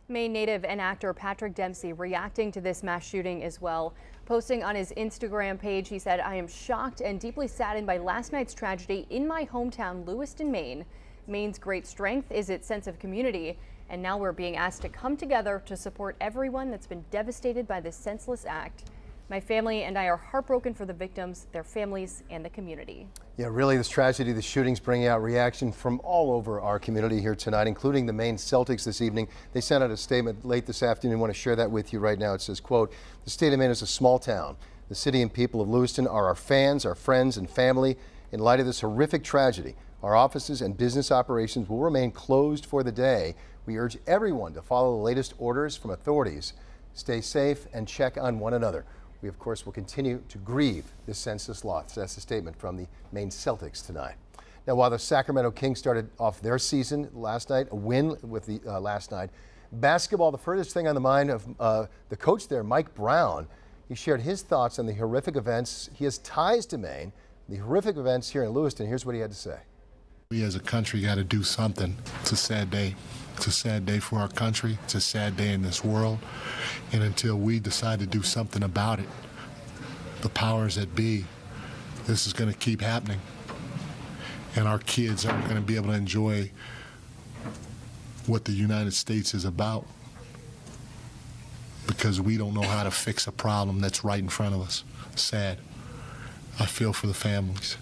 Maine native and actor Patrick Dempsey reacting to this mass shooting as well. Posting on his Instagram page, he said, "I am shocked and deeply saddened by last night's tragedy in my hometown, Lewiston, Maine. Maine's great strength is its sense of community, and now we're being asked to come together to support everyone that's been devastated by this senseless act. My family and I are heartbroken for the victims, their families, and the community." Yeah, really, this tragedy, the shootings bringing out reaction from all over our community here tonight, including the Maine Celtics this evening. They sent out a statement late this afternoon. I want to share that with you right now. It says, quote, "The state of Maine is a small town. The city and people of Lewiston are our fans, our friends, and family. In light of this horrific tragedy, our offices and business operations will remain closed for the day. We urge everyone to follow the latest orders from authorities. Stay safe and check on one another. We, of course, will continue to grieve this senseless loss." That's a statement from the Maine Celtics tonight. Now, while the Sacramento Kings started off their season last night, a win with the last night, basketball, the furthest thing on the mind of the coach there, Mike Brown. He shared his thoughts on the horrific events. He has ties to Maine, the horrific events here in Lewiston. Here's what he had to say. We as a country got to do something. It's a sad day. It's a sad day for our country. It's a sad day in this world. And until we decide to do something about it, the powers that be, this is going to keep happening. And our kids aren't going to be able to enjoy what the United States is about because we don't know how to fix a problem that's right in front of us. Sad. I feel for the families.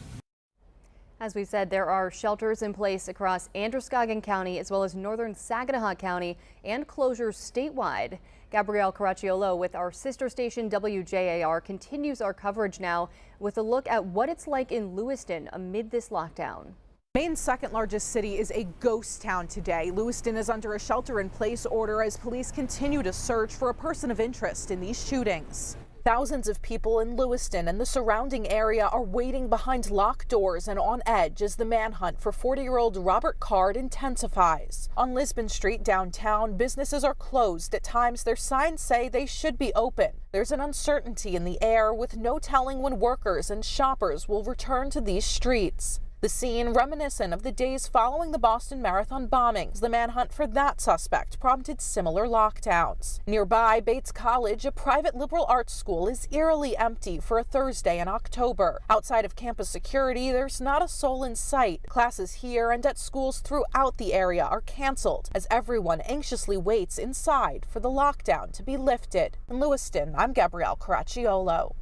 As we said, there are shelters in place across Androscoggin County as well as northern Saginaw County and closures statewide. Gabrielle Caracciolo with our sister station WJAR continues our coverage now with a look at what it's like in Lewiston amid this lockdown. Maine's second largest city is a ghost town today. Lewiston is under a shelter-in-place order as police continue to search for a person of interest in these shootings. Thousands of people in Lewiston and the surrounding area are waiting behind locked doors and on edge as the manhunt for 40-year-old Robert Card intensifies. On Lisbon Street downtown, businesses are closed. At times, their signs say they should be open. There's an uncertainty in the air with no telling when workers and shoppers will return to these streets. The scene reminiscent of the days following the Boston Marathon bombings. The manhunt for that suspect prompted similar lockdowns. Nearby, Bates College, a private liberal arts school, is eerily empty for a Thursday in October. Outside of campus security, there's not a soul in sight. Classes here and at schools throughout the area are canceled as everyone anxiously waits inside for the lockdown to be lifted. In Lewiston, I'm Gabrielle Caracciolo.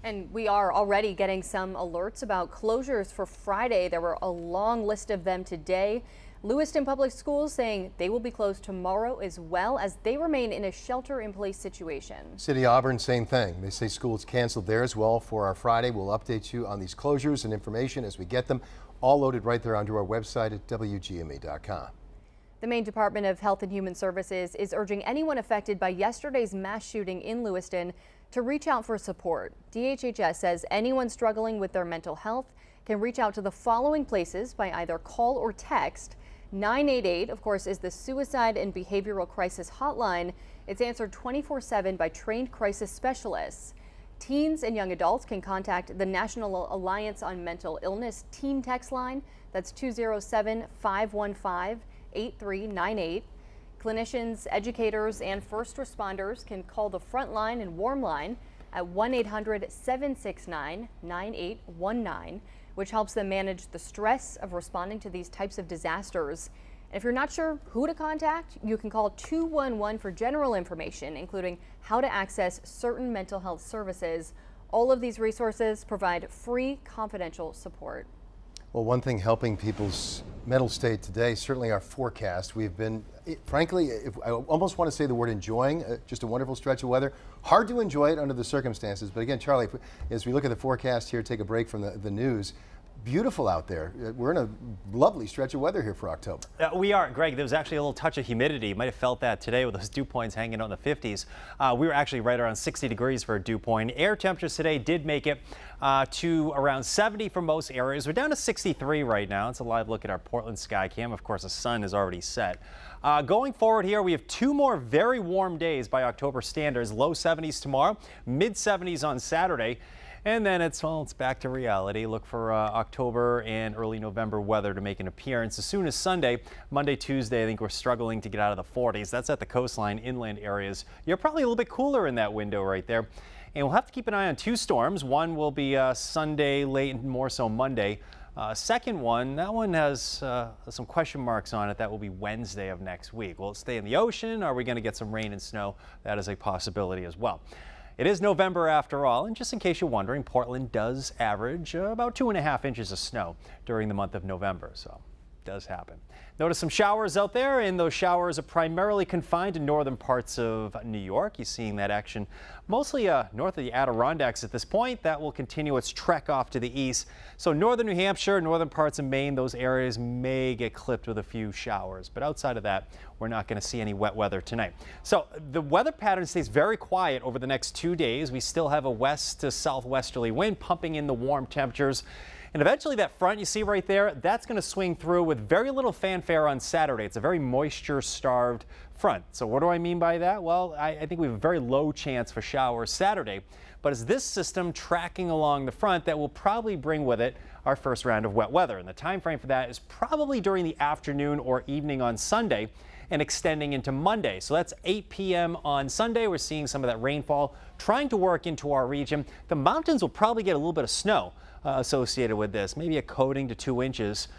And we are already getting some alerts about closures for Friday. There were a long list of them today. Lewiston Public Schools saying they will be closed tomorrow as well as they remain in a shelter-in-place situation. City of Auburn, same thing. They say schools canceled there as well for our Friday. We'll update you on these closures and information as we get them, all loaded right there onto our website at WGMA.com. The Maine Department of Health and Human Services is urging anyone affected by yesterday's mass shooting in Lewiston to reach out for support. DHHS says anyone struggling with their mental health can reach out to the following places by either call or text. 988, of course, is the Suicide and Behavioral Crisis Hotline. It's answered 24/7 by trained crisis specialists. Teens and young adults can contact the National Alliance on Mental Illness Teen Text Line. That's 207-515-8398. Clinicians, educators, and first responders can call the Frontline and Warm Line at 1-800-769-9819, which helps them manage the stress of responding to these types of disasters. And if you're not sure who to contact, you can call 211 for general information, including how to access certain mental health services. All of these resources provide free, confidential support. Well, one thing helping people's mental state today, certainly our forecast. We've been, frankly, I almost want to say the word enjoying, just a wonderful stretch of weather. Hard to enjoy it under the circumstances. But again, Charlie, as we look at the forecast here, take a break from the news. Beautiful out there. We're in a lovely stretch of weather here for October. We are, Greg. There was actually a little touch of humidity. You might have felt that today with those dew points hanging out in the 50s. We were actually right around 60 degrees for a dew point. Air temperatures today did make it to around 70 for most areas. We're down to 63 right now. It's a live look at our Portland sky cam. Of course, the sun is already set. Going forward here, we have 2 more very warm days by October standards. Low 70s tomorrow, mid 70s on Saturday. And then it's back to reality. Look for October and early November weather to make an appearance as soon as Sunday. Monday, Tuesday, I think we're struggling to get out of the 40s. That's at the coastline, inland areas. You're probably a little bit cooler in that window right there. And we'll have to keep an eye on 2 storms. One will be Sunday late and more so Monday. Second one, that one has some question marks on it. That will be Wednesday of next week. Will it stay in the ocean? Are we going to get some rain and snow? That is a possibility as well. It is November after all, and just in case you're wondering, Portland does average about 2.5 inches of snow during the month of November, so it does happen. Notice some showers out there, and those showers are primarily confined to northern parts of New York. You're seeing that action mostly north of the Adirondacks at this point. That will continue its trek off to the east. So northern New Hampshire, northern parts of Maine, those areas may get clipped with a few showers. But outside of that, we're not going to see any wet weather tonight. So the weather pattern stays very quiet over the next 2 days. We still have a west to southwesterly wind pumping in the warm temperatures. And eventually that front you see right there, that's going to swing through with very little fanfare on Saturday. It's a very moisture-starved front. So what do I mean by that? Well, I think we have a very low chance for showers Saturday. But it's this system tracking along the front that will probably bring with it our first round of wet weather. And the time frame for that is probably during the afternoon or evening on Sunday and extending into Monday. So that's 8 p.m. on Sunday. We're seeing some of that rainfall trying to work into our region. The mountains will probably get a little bit of snow associated with this, maybe a coating to 2 inches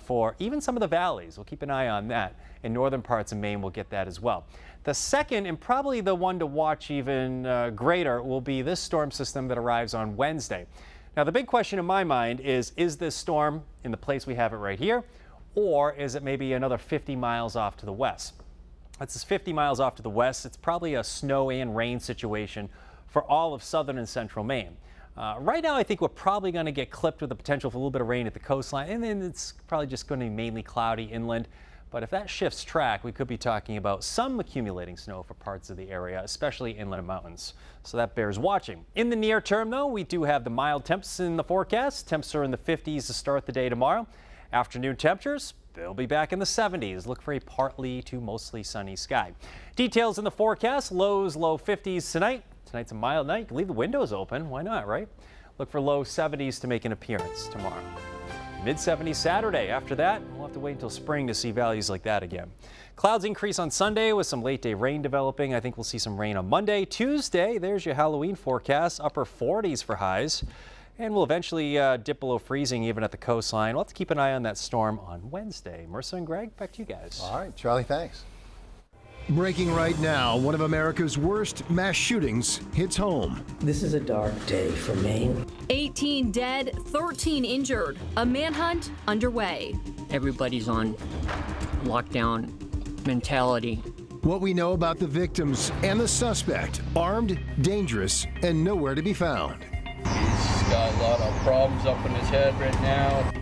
for even some of the valleys. We'll keep an eye on that. In northern parts of Maine, we'll get that as well. The second, and probably the one to watch even greater, will be this storm system that arrives on Wednesday. Now, the big question in my mind is this storm in the place we have it right here, or is it maybe another 50 miles off to the west? That's 50 miles off to the west. It's probably a snow and rain situation for all of southern and central Maine. Right now, I think we're probably going to get clipped with the potential for a little bit of rain at the coastline, and then it's probably just going to be mainly cloudy inland. But if that shifts track, we could be talking about some accumulating snow for parts of the area, especially inland mountains. So that bears watching. In the near term, though, we do have the mild temps in the forecast. Temps are in the 50s to start the day tomorrow. Afternoon temperatures, they'll be back in the 70s. Look for a partly to mostly sunny sky. Details in the forecast, lows, low 50s tonight. Tonight's a mild night. You can leave the windows open. Why not, right? Look for low 70s to make an appearance tomorrow. Mid-70s Saturday. After that, we'll have to wait until spring to see values like that again. Clouds increase on Sunday with some late-day rain developing. I think we'll see some rain on Monday. Tuesday, there's your Halloween forecast. Upper 40s for highs. And we'll eventually dip below freezing even at the coastline. We'll have to keep an eye on that storm on Wednesday. Marissa and Greg, back to you guys. All right, Charlie, thanks. Breaking right now, one of America's worst mass shootings hits home. This is a dark day for Maine. 18 dead, 13 injured. A manhunt underway. Everybody's on lockdown mentality. What we know about the victims and the suspect, armed, dangerous, and nowhere to be found. He's got a lot of problems up in his head right now.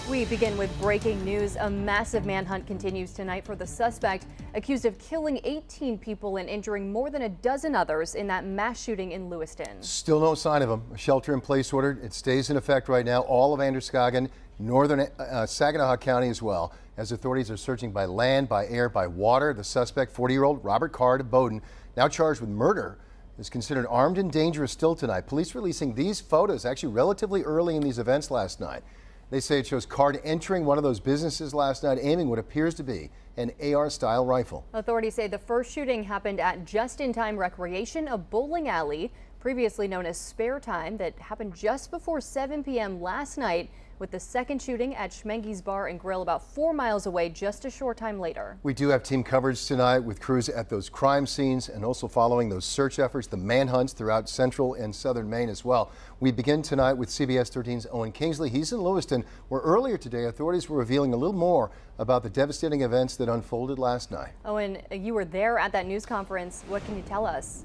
We begin with breaking news. A massive manhunt continues tonight for the suspect accused of killing 18 people and injuring more than a dozen others in that mass shooting in Lewiston. Still no sign of him. A shelter-in-place order. It stays in effect right now. All of Androscoggin, northern Saginaw County as well, as authorities are searching by land, by air, by water. The suspect, 40-year-old Robert Card of Bowdoin, now charged with murder, is considered armed and dangerous still tonight. Police releasing these photos actually relatively early in these events last night. They say it shows Card entering one of those businesses last night, aiming what appears to be an AR-style rifle. Authorities say the first shooting happened at Just in Time Recreation, a bowling alley, previously known as Spare Time, that happened just before 7 p.m. last night, with the second shooting at Schmenge's Bar and Grill about 4 miles away just a short time later. We do have team coverage tonight with crews at those crime scenes and also following those search efforts, the manhunts throughout central and southern Maine as well. We begin tonight with CBS 13's Owen Kingsley. He's in Lewiston, where earlier today authorities were revealing a little more about the devastating events that unfolded last night. Owen, you were there at that news conference. What can you tell us?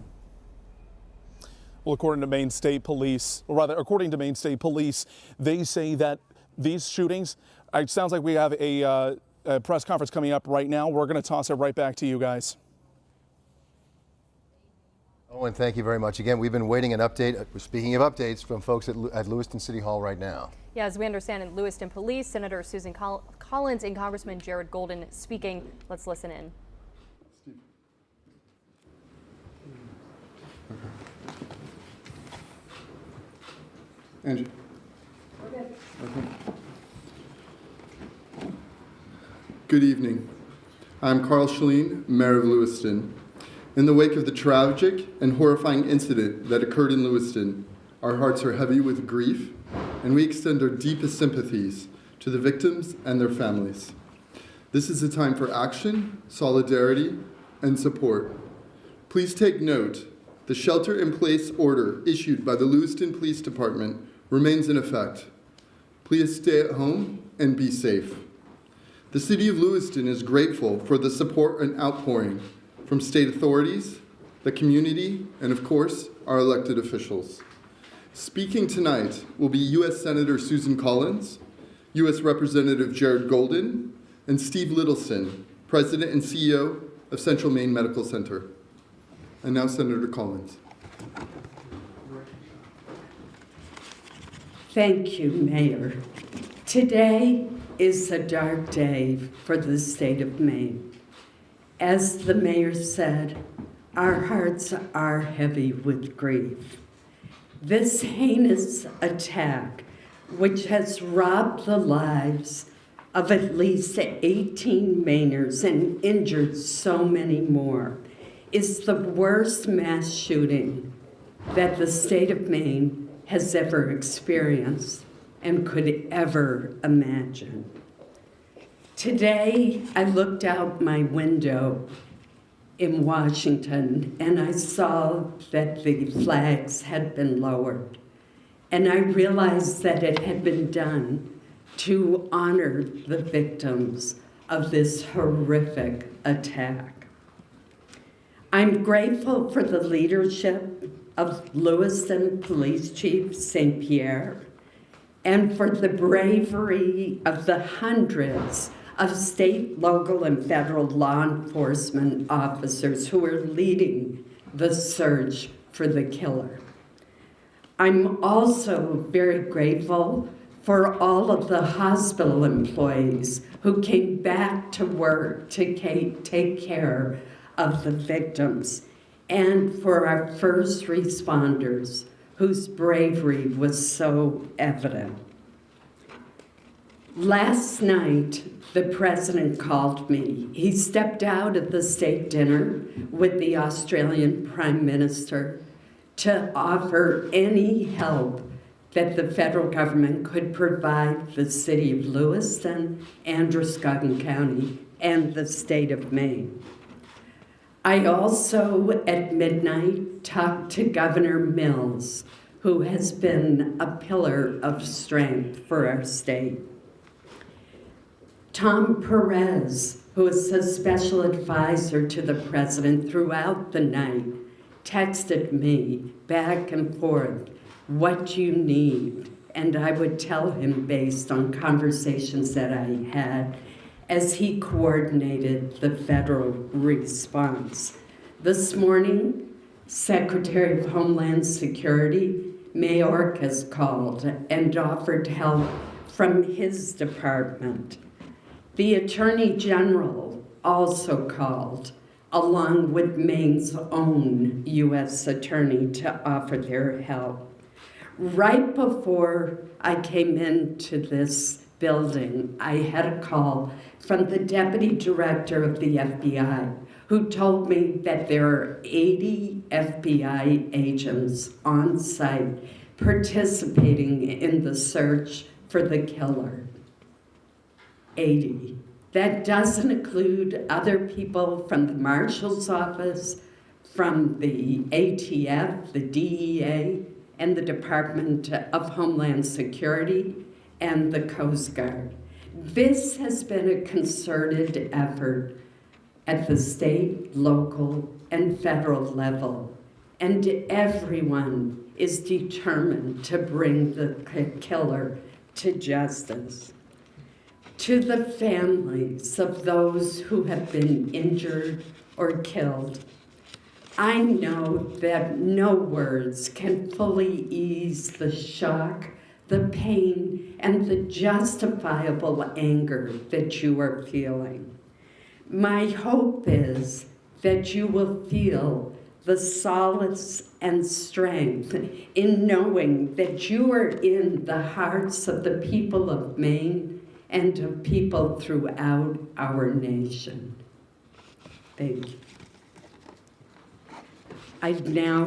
Well, according to Maine State Police, they say that these shootings, it sounds like we have a press conference coming up right now. We're going to toss it right back to you guys. Owen, thank you very much. Again, we've been waiting an update. Speaking of updates from folks at Lewiston City Hall right now. Yeah, as we understand in Lewiston Police, Senator Susan Collins and Congressman Jared Golden speaking. Let's listen in. Andrew. Okay. Good evening. I'm Carl Schlien, Mayor of Lewiston. In the wake of the tragic and horrifying incident that occurred in Lewiston, our hearts are heavy with grief, and we extend our deepest sympathies to the victims and their families. This is a time for action, solidarity, and support. Please take note, the shelter-in-place order issued by the Lewiston Police Department remains in effect. Please stay at home and be safe. The City of Lewiston is grateful for the support and outpouring from state authorities, the community, and of course, our elected officials. Speaking tonight will be U.S. Senator Susan Collins, U.S. Representative Jared Golden, and Steve Littleson, President and CEO of Central Maine Medical Center. And now Senator Collins. Thank you, Mayor. Today is a dark day for the state of Maine. As the mayor said, our hearts are heavy with grief. This heinous attack, which has robbed the lives of at least 18 Mainers and injured so many more, is the worst mass shooting that the state of Maine has ever experienced and could ever imagine. Today, I looked out my window in Washington and I saw that the flags had been lowered. And I realized that it had been done to honor the victims of this horrific attack. I'm grateful for the leadership of Lewiston Police Chief St. Pierre and for the bravery of the hundreds of state, local, and federal law enforcement officers who are leading the search for the killer. I'm also very grateful for all of the hospital employees who came back to work to take care of the victims, and for our first responders whose bravery was so evident. Last night, the president called me. He stepped out at the state dinner with the Australian Prime Minister to offer any help that the federal government could provide the city of Lewiston, Androscoggin County, and the state of Maine. I also, at midnight, talked to Governor Mills, who has been a pillar of strength for our state. Tom Perez, who is a special advisor to the president throughout the night, texted me back and forth, what you need, and I would tell him based on conversations that I had as he coordinated the federal response. This morning, Secretary of Homeland Security, Mayorkas, called and offered help from his department. The Attorney General also called, along with Maine's own U.S. Attorney, to offer their help. Right before I came into this building, I had a call from the Deputy Director of the FBI, who told me that there are 80 FBI agents on site participating in the search for the killer. 80. That doesn't include other people from the Marshal's Office, from the ATF, the DEA, and the Department of Homeland Security, and the Coast Guard. This has been a concerted effort at the state, local, and federal level, and everyone is determined to bring the killer to justice. To the families of those who have been injured or killed, I know that no words can fully ease the shock, the pain, and the justifiable anger that you are feeling. My hope is that you will feel the solace and strength in knowing that you are in the hearts of the people of Maine and of people throughout our nation. Thank you. I'd now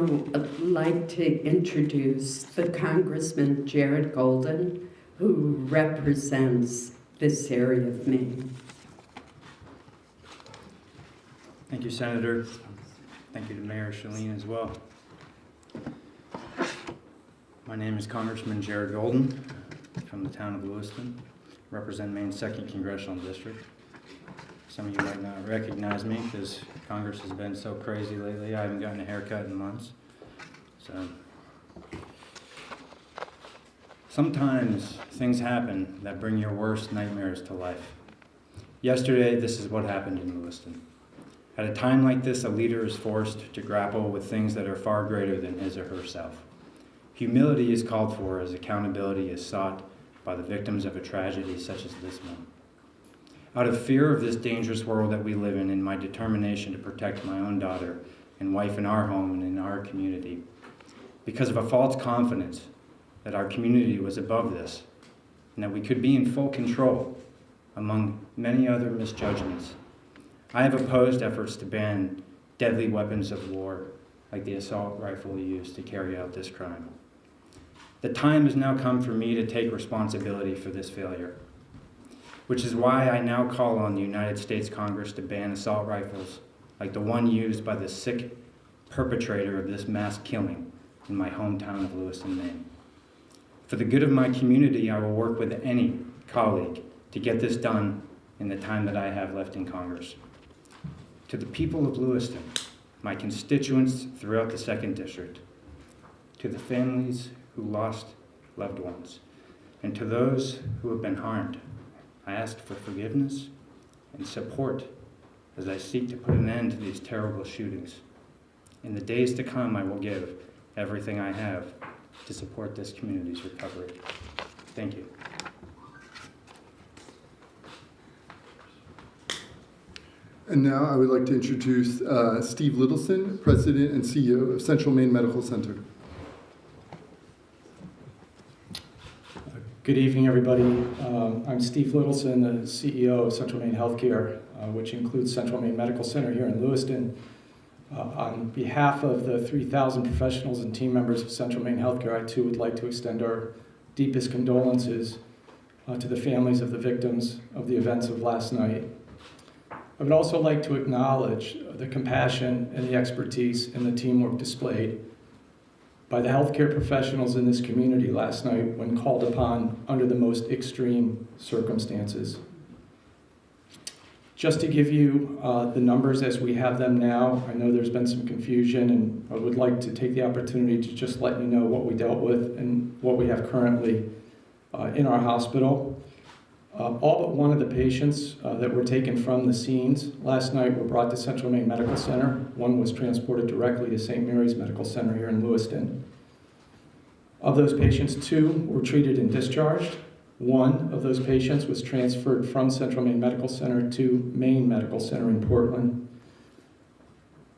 like to introduce the Congressman Jared Golden, who represents this area of Maine. Thank you, Senator. Thank you to Mayor Shalene as well. My name is Congressman Jared Golden from the town of Lewiston, represent Maine's 2nd Congressional District. Some of you might not recognize me because Congress has been so crazy lately. I haven't gotten a haircut in months. So sometimes things happen that bring your worst nightmares to life. Yesterday, this is what happened in Lewiston. At a time like this, a leader is forced to grapple with things that are far greater than his or herself. Humility is called for as accountability is sought by the victims of a tragedy such as this one. Out of fear of this dangerous world that we live in and my determination to protect my own daughter and wife in our home and in our community, because of a false confidence that our community was above this and that we could be in full control, among many other misjudgments, I have opposed efforts to ban deadly weapons of war like the assault rifle used to carry out this crime. The time has now come for me to take responsibility for this failure, which is why I now call on the United States Congress to ban assault rifles like the one used by the sick perpetrator of this mass killing in my hometown of Lewiston, Maine. For the good of my community, I will work with any colleague to get this done in the time that I have left in Congress. To the people of Lewiston, my constituents throughout the 2nd District, to the families who lost loved ones, and to those who have been harmed, I ask for forgiveness and support as I seek to put an end to these terrible shootings. In the days to come, I will give everything I have to support this community's recovery. Thank you. And now I would like to introduce Steve Littleson, President and CEO of Central Maine Medical Center. Good evening, everybody. I'm Steve Littleson, the CEO of Central Maine Healthcare, which includes Central Maine Medical Center here in Lewiston. On behalf of the 3,000 professionals and team members of Central Maine Healthcare, I too would like to extend our deepest condolences to the families of the victims of the events of last night. I would also like to acknowledge the compassion and the expertise and the teamwork displayed by the healthcare professionals in this community last night when called upon under the most extreme circumstances. Just to give you the numbers as we have them now, I know there's been some confusion, and I would like to take the opportunity to just let you know what we dealt with and what we have currently in our hospital. All but one of the patients that were taken from the scenes last night were brought to Central Maine Medical Center. One was transported directly to St. Mary's Medical Center here in Lewiston. Of those patients, 2 were treated and discharged. 1 of those patients was transferred from Central Maine Medical Center to Maine Medical Center in Portland.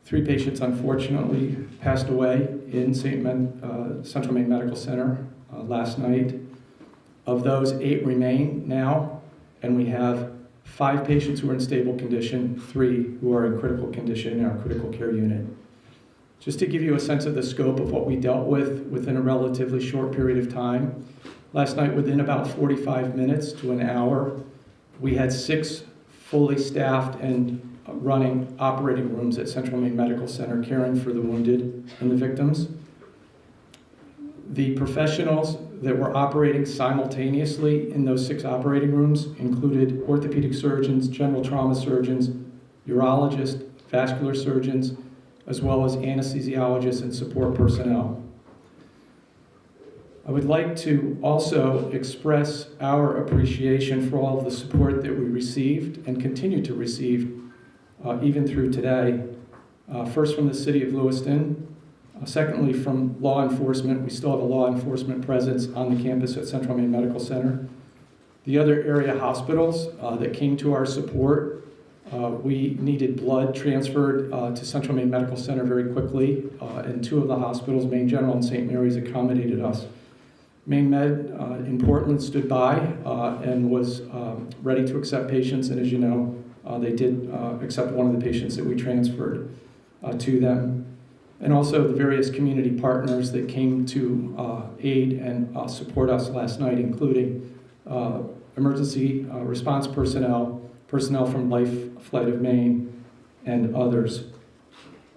3 patients, unfortunately, passed away in Central Maine Medical Center last night. Of those, 8 remain now, and we have 5 patients who are in stable condition, 3 who are in critical condition in our critical care unit. Just to give you a sense of the scope of what we dealt with within a relatively short period of time, last night within about 45 minutes to an hour, we had 6 fully staffed and running operating rooms at Central Maine Medical Center caring for the wounded and the victims. The professionals that were operating simultaneously in those 6 operating rooms included orthopedic surgeons, general trauma surgeons, urologists, vascular surgeons, as well as anesthesiologists and support personnel. I would like to also express our appreciation for all of the support that we received and continue to receive even through today. First from the city of Lewiston, secondly from law enforcement. We still have a law enforcement presence on the campus at Central Maine Medical Center. The other area hospitals that came to our support, we needed blood transferred to Central Maine Medical Center very quickly, and 2 of the hospitals, Maine General and St. Mary's, accommodated us. Maine Med in Portland stood by and was ready to accept patients, and as you know, they did accept one of the patients that we transferred to them. And also the various community partners that came to aid and support us last night, including emergency response personnel, personnel from Life Flight of Maine, and others.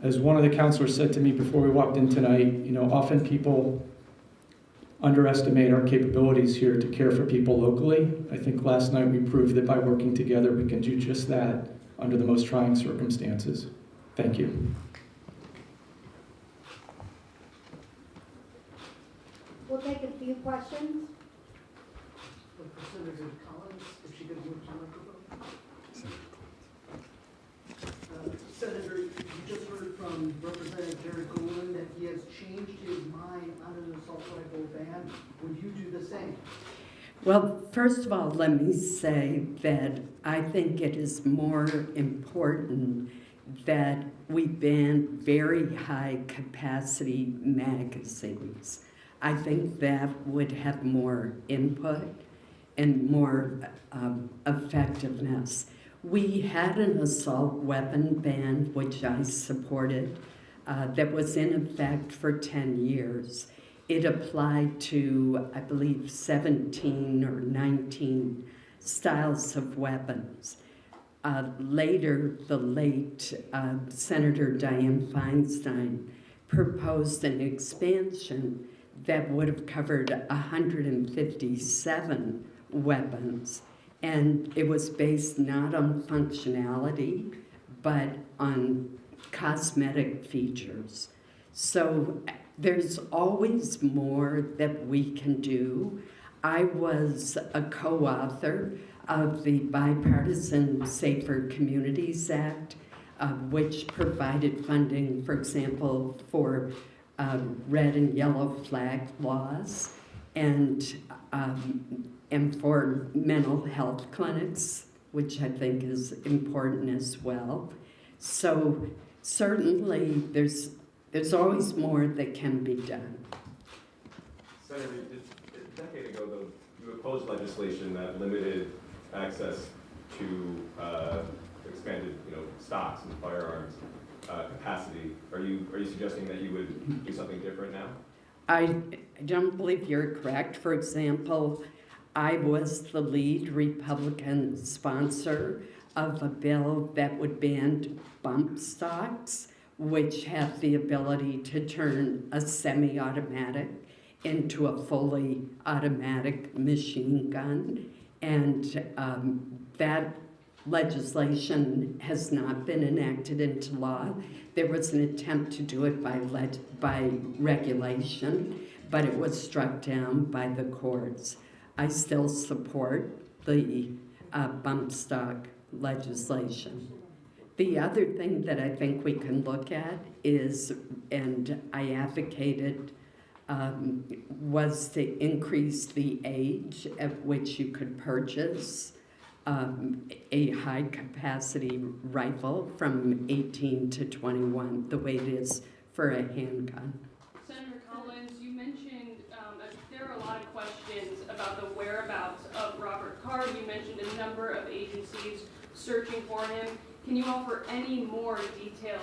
As one of the counselors said to me before we walked in tonight, you know, often people underestimate our capabilities here to care for people locally. I think last night we proved that by working together we can do just that under the most trying circumstances. Thank you. We'll take a few questions. Senator Collins, if she could move to the microphone. Senator, you just heard from Representative Jerry Goulden that he has changed his mind on an assault rifle ban. Would you do the same? Well, first of all, let me say that I think it is more important that we ban very high capacity magazines. I think that would have more input and more effectiveness. We had an assault weapon ban, which I supported, that was in effect for 10 years. It applied to, I believe, 17 or 19 styles of weapons. Later, the late Senator Dianne Feinstein proposed an expansion that would have covered 157 weapons. And it was based not on functionality, but on cosmetic features. So there's always more that we can do. I was a co-author of the Bipartisan Safer Communities Act, which provided funding, for example, for red and yellow flag laws and for mental health clinics, which I think is important as well. So certainly there's always more that can be done. Senator, a decade ago, the to oppose legislation that limited access to expanded, stocks and firearms capacity. Are you suggesting that you would do something different now? I don't believe you're correct. For example, I was the lead Republican sponsor of a bill that would ban bump stocks, which have the ability to turn a semi-automatic into a fully automatic machine gun. And that legislation has not been enacted into law. There was an attempt to do it by regulation, but it was struck down by the courts. I still support the bump stock legislation. The other thing that I think we can look at is, and I advocated, was to increase the age at which you could purchase a high-capacity rifle from 18 to 21, the way it is for a handgun. Senator Collins, you mentioned there are a lot of questions about the whereabouts of Robert Card. You mentioned a number of agencies searching for him. Can you offer any more details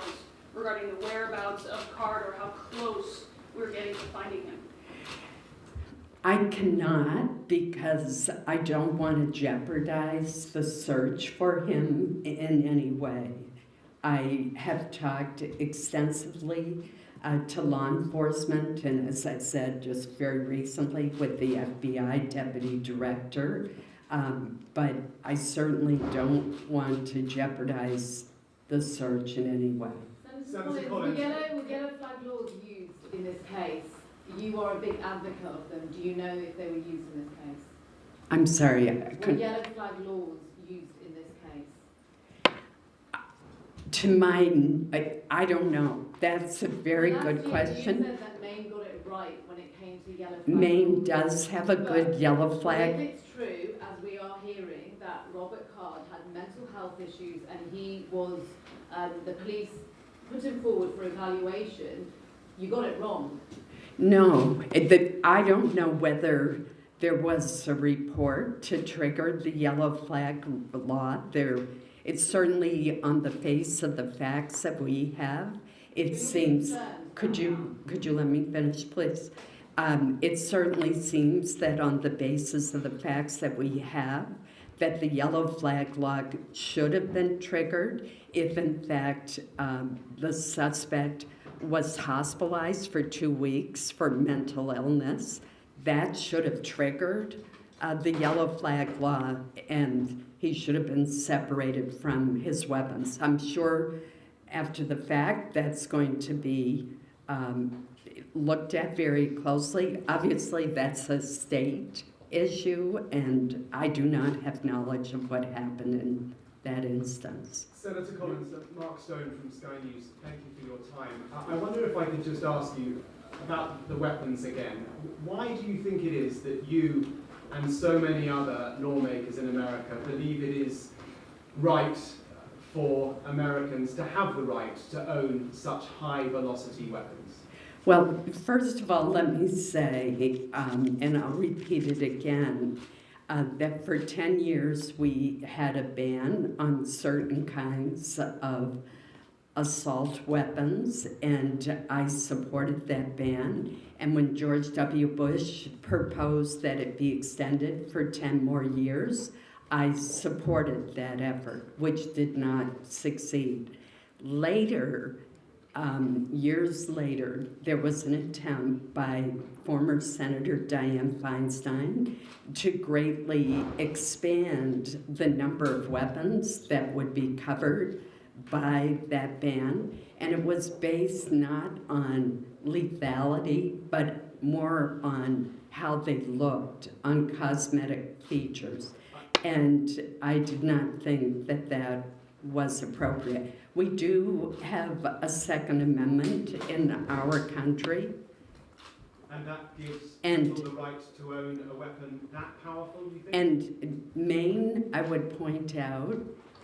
regarding the whereabouts of Card or how close we're getting to finding him? I cannot, because I don't want to jeopardize the search for him in any way. I have talked extensively to law enforcement, and as I said just very recently with the FBI deputy director, but I certainly don't want to jeopardize the search in any way. Senator Collins, we get a flag laws used in this case. You are a big advocate of them. Do you know if they were used in this case? I'm sorry. Were yellow flag laws used in this case? To my, I don't know. That's a very good question. You said that Maine got it right when it came to yellow flag Maine laws. does have a good yellow flag. If it's true, as we are hearing, that Robert Card had mental health issues and he was, the police put him forward for evaluation, you got it wrong. No, I don't know whether there was a report to trigger the yellow flag law. It's certainly on the face of the facts that we have. It seems. Could you let me finish, please? It certainly seems that on the basis of the facts that we have, that the yellow flag law should have been triggered if, in fact, the suspect was hospitalized for 2 weeks for mental illness. That should have triggered the yellow flag law, and he should have been separated from his weapons. I'm sure after the fact that's going to be looked at very closely. Obviously, that's a state issue, and I do not have knowledge of what happened in that instance. Senator Collins, Mark Stone from Sky News, thank you for your time. I wonder if I could just ask you about the weapons again. Why do you think it is that you and so many other lawmakers in America believe it is right for Americans to have the right to own such high-velocity weapons? Well, first of all, let me say, and I'll repeat it again, that for 10 years we had a ban on certain kinds of assault weapons, and I supported that ban. And when George W. Bush proposed that it be extended for 10 more years, I supported that effort, which did not succeed. Later, years later, there was an attempt by former Senator Dianne Feinstein to greatly expand the number of weapons that would be covered by that ban. And it was based not on lethality, but more on how they looked, on cosmetic features. And I did not think that that was appropriate. We do have a Second Amendment in our country. And that gives people the right to own a weapon that powerful, you think? And Maine, I would point out,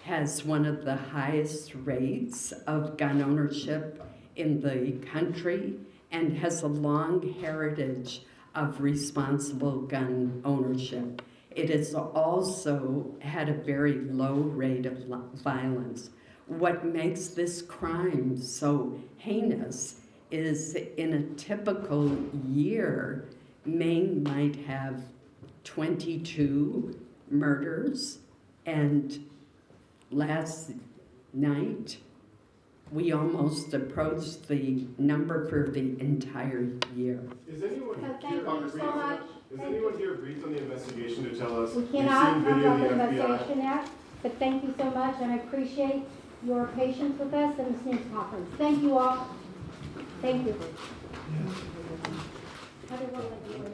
has one of the highest rates of gun ownership in the country and has a long heritage of responsible gun ownership. It has also had a very low rate of violence. What makes this crime so heinous is in a typical year, Maine might have 22 murders, and last night we almost approached the number for the entire year. Is anyone Thank you so much. Is anyone here briefed on the investigation to tell us? We We've cannot seen talk video about of the the FBI. investigation yet, but thank you so much, and I appreciate your patience with us in this news conference. Thank you all. Thank you. Have a wonderful day.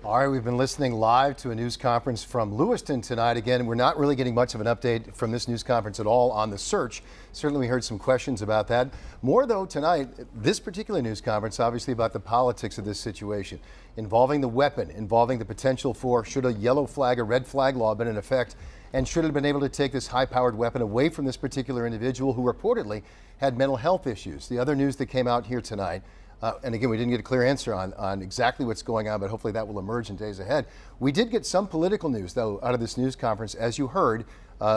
All right, we've been listening live to a news conference from Lewiston tonight. Again, we're not really getting much of an update from this news conference at all on the search. Certainly we heard some questions about that. More though tonight, this particular news conference, obviously about the politics of this situation, involving the weapon, involving the potential for should a yellow flag or red flag law have been in effect, and should have been able to take this high-powered weapon away from this particular individual who reportedly had mental health issues. The other news that came out here tonight, and again, we didn't get a clear answer on exactly what's going on, but hopefully that will emerge in days ahead. We did get some political news, though, out of this news conference. As you heard,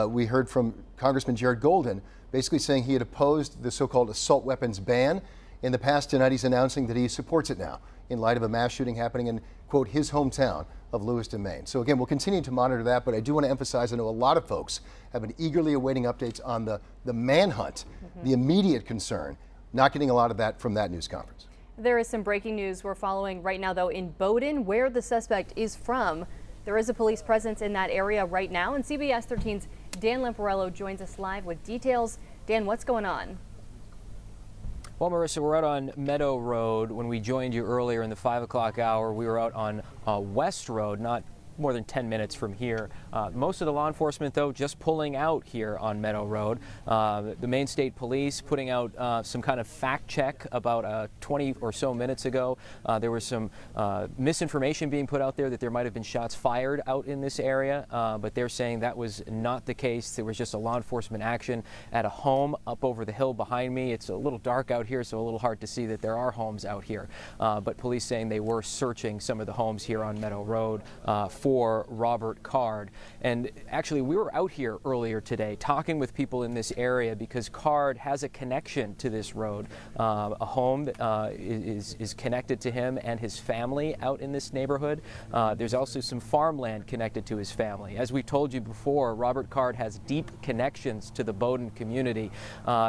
we heard from Congressman Jared Golden basically saying he had opposed the so-called assault weapons ban in the past. Tonight he's announcing that he supports it now in light of a mass shooting happening in, quote, his hometown of Lewiston, Maine. So again, we'll continue to monitor that, but I do want to emphasize, I know a lot of folks have been eagerly awaiting updates on the manhunt, the immediate concern. Not getting a lot of that from that news conference. There is some breaking news we're following right now, though, in Bowdoin, where the suspect is from. There is a police presence in that area right now, and CBS 13's Dan Lamparello joins us live with details. Dan, what's going on? Well, Marissa, we're out on Meadow Road. When we joined you earlier in the 5 o'clock hour, we were out on West Road, not more than 10 minutes from here. Most of the law enforcement, though, just pulling out here on Meadow Road. The Maine State Police putting out some kind of fact check about 20 or so minutes ago. There was some misinformation being put out there that there might have been shots fired out in this area, but they're saying that was not the case. There was just a law enforcement action at a home up over the hill behind me. It's a little dark out here, so a little hard to see that there are homes out here. But police saying they were searching some of the homes here on Meadow Road for Robert Card. And actually, we were out here earlier today talking with people in this area because Card has a connection to this road. A home is connected to him and his family out in this neighborhood. There's also some farmland connected to his family. As we told you before, Robert Card has deep connections to the Bowdoin community.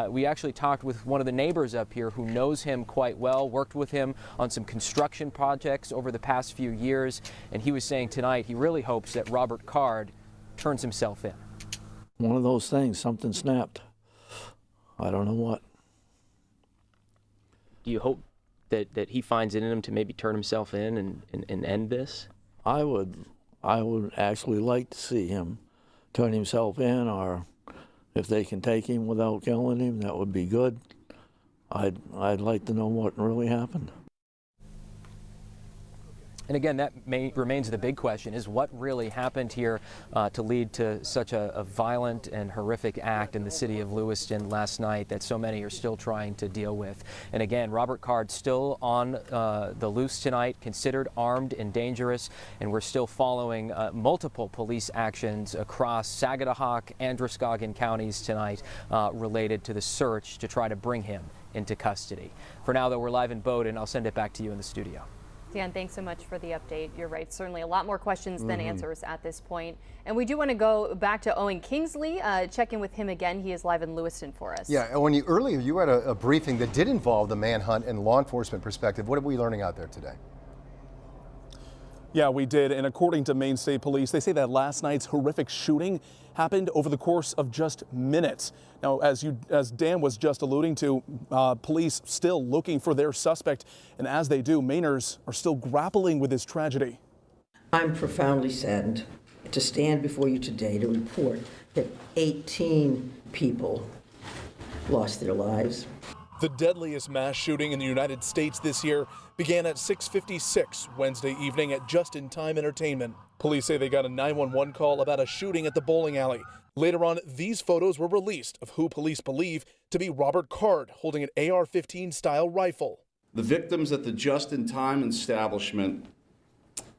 We actually talked with one of the neighbors up here who knows him quite well, worked with him on some construction projects over the past few years, and he was saying tonight he really hopes that Robert Card turns himself in. One of those things, something snapped. I don't know what. Do you hope that he finds it in him to maybe turn himself in and end this? I would actually like to see him turn himself in, or if they can take him without killing him, that would be good. I'd like to know what really happened. And again, that remains the big question, is what really happened here to lead to such a violent and horrific act in the city of Lewiston last night that so many are still trying to deal with. And again, Robert Card still on the loose tonight, considered armed and dangerous, and we're still following multiple police actions across Sagadahoc, Androscoggin counties tonight related to the search to try to bring him into custody. For now, though, we're live in Bowdoin. I'll send it back to you in the studio. Dan, thanks so much for the update. You're right, certainly a lot more questions than answers at this point. And we do want to go back to Owen Kingsley, check in with him again. He is live in Lewiston for us. Yeah, Owen, earlier you had a briefing that did involve the manhunt and law enforcement perspective. What are we learning out there today? Yeah, we did. And according to Maine State Police, they say that last night's horrific shooting happened over the course of just minutes. Now, as Dan was just alluding to, police still looking for their suspect. And as they do, Mainers are still grappling with this tragedy. I'm profoundly saddened to stand before you today to report that 18 people lost their lives. The deadliest mass shooting in the United States this year began at 6:56 Wednesday evening at Just in Time Entertainment. Police say they got a 911 call about a shooting at the bowling alley. Later on, these photos were released of who police believe to be Robert Card holding an AR-15 style rifle. The victims at the just-in-time establishment,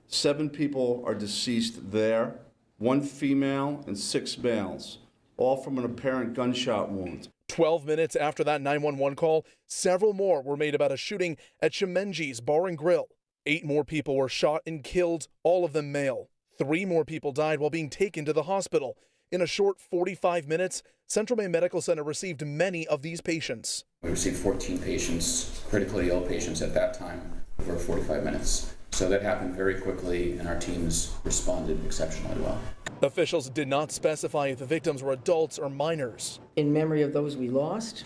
7 people are deceased there, 1 female and 6 males, all from an apparent gunshot wound. 12 minutes after that 911 call, several more were made about a shooting at Shemenji's Bar and Grill. 8 more people were shot and killed, all of them male. 3 more people died while being taken to the hospital. In a short 45 minutes, Central Maine Medical Center received many of these patients. We received 14 patients, critically ill patients at that time, over 45 minutes. So that happened very quickly, and our teams responded exceptionally well. Officials did not specify if the victims were adults or minors. In memory of those we lost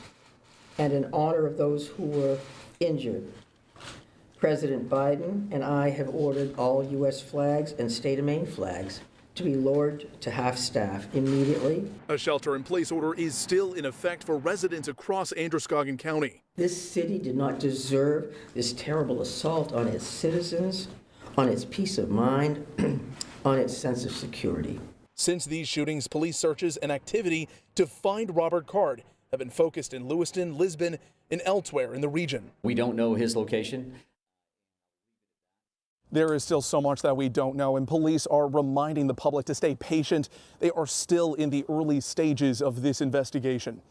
and in honor of those who were injured, President Biden and I have ordered all U.S. flags and state of Maine flags to be lowered to half-staff immediately. A shelter-in-place order is still in effect for residents across Androscoggin County. This city did not deserve this terrible assault on its citizens, on its peace of mind, on its sense of security. Since these shootings, police searches and activity to find Robert Card have been focused in Lewiston, Lisbon, and elsewhere in the region. We don't know his location. There is still so much that we don't know, and police are reminding the public to stay patient. They are still in the early stages of this investigation.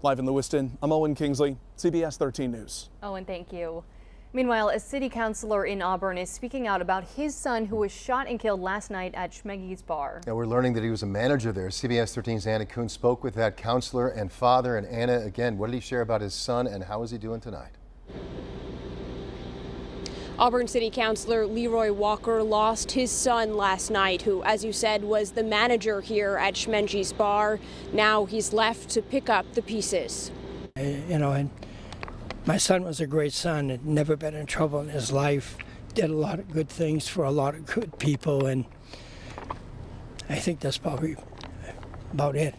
Live in Lewiston, I'm Owen Kingsley, CBS 13 News. Owen, thank you. Meanwhile, a city councilor in Auburn is speaking out about his son who was shot and killed last night at Schmeggy's Bar. Now we're learning that he was a manager there. CBS 13's Anna Kuhn spoke with that councilor and father. And Anna, again, what did he share about his son and how is he doing tonight? Auburn City Councilor Leroy Walker lost his son last night, who, as you said, was the manager here at Schmeggy's Bar. Now he's left to pick up the pieces. And my son was a great son, had never been in trouble in his life, did a lot of good things for a lot of good people, and I think that's probably about it.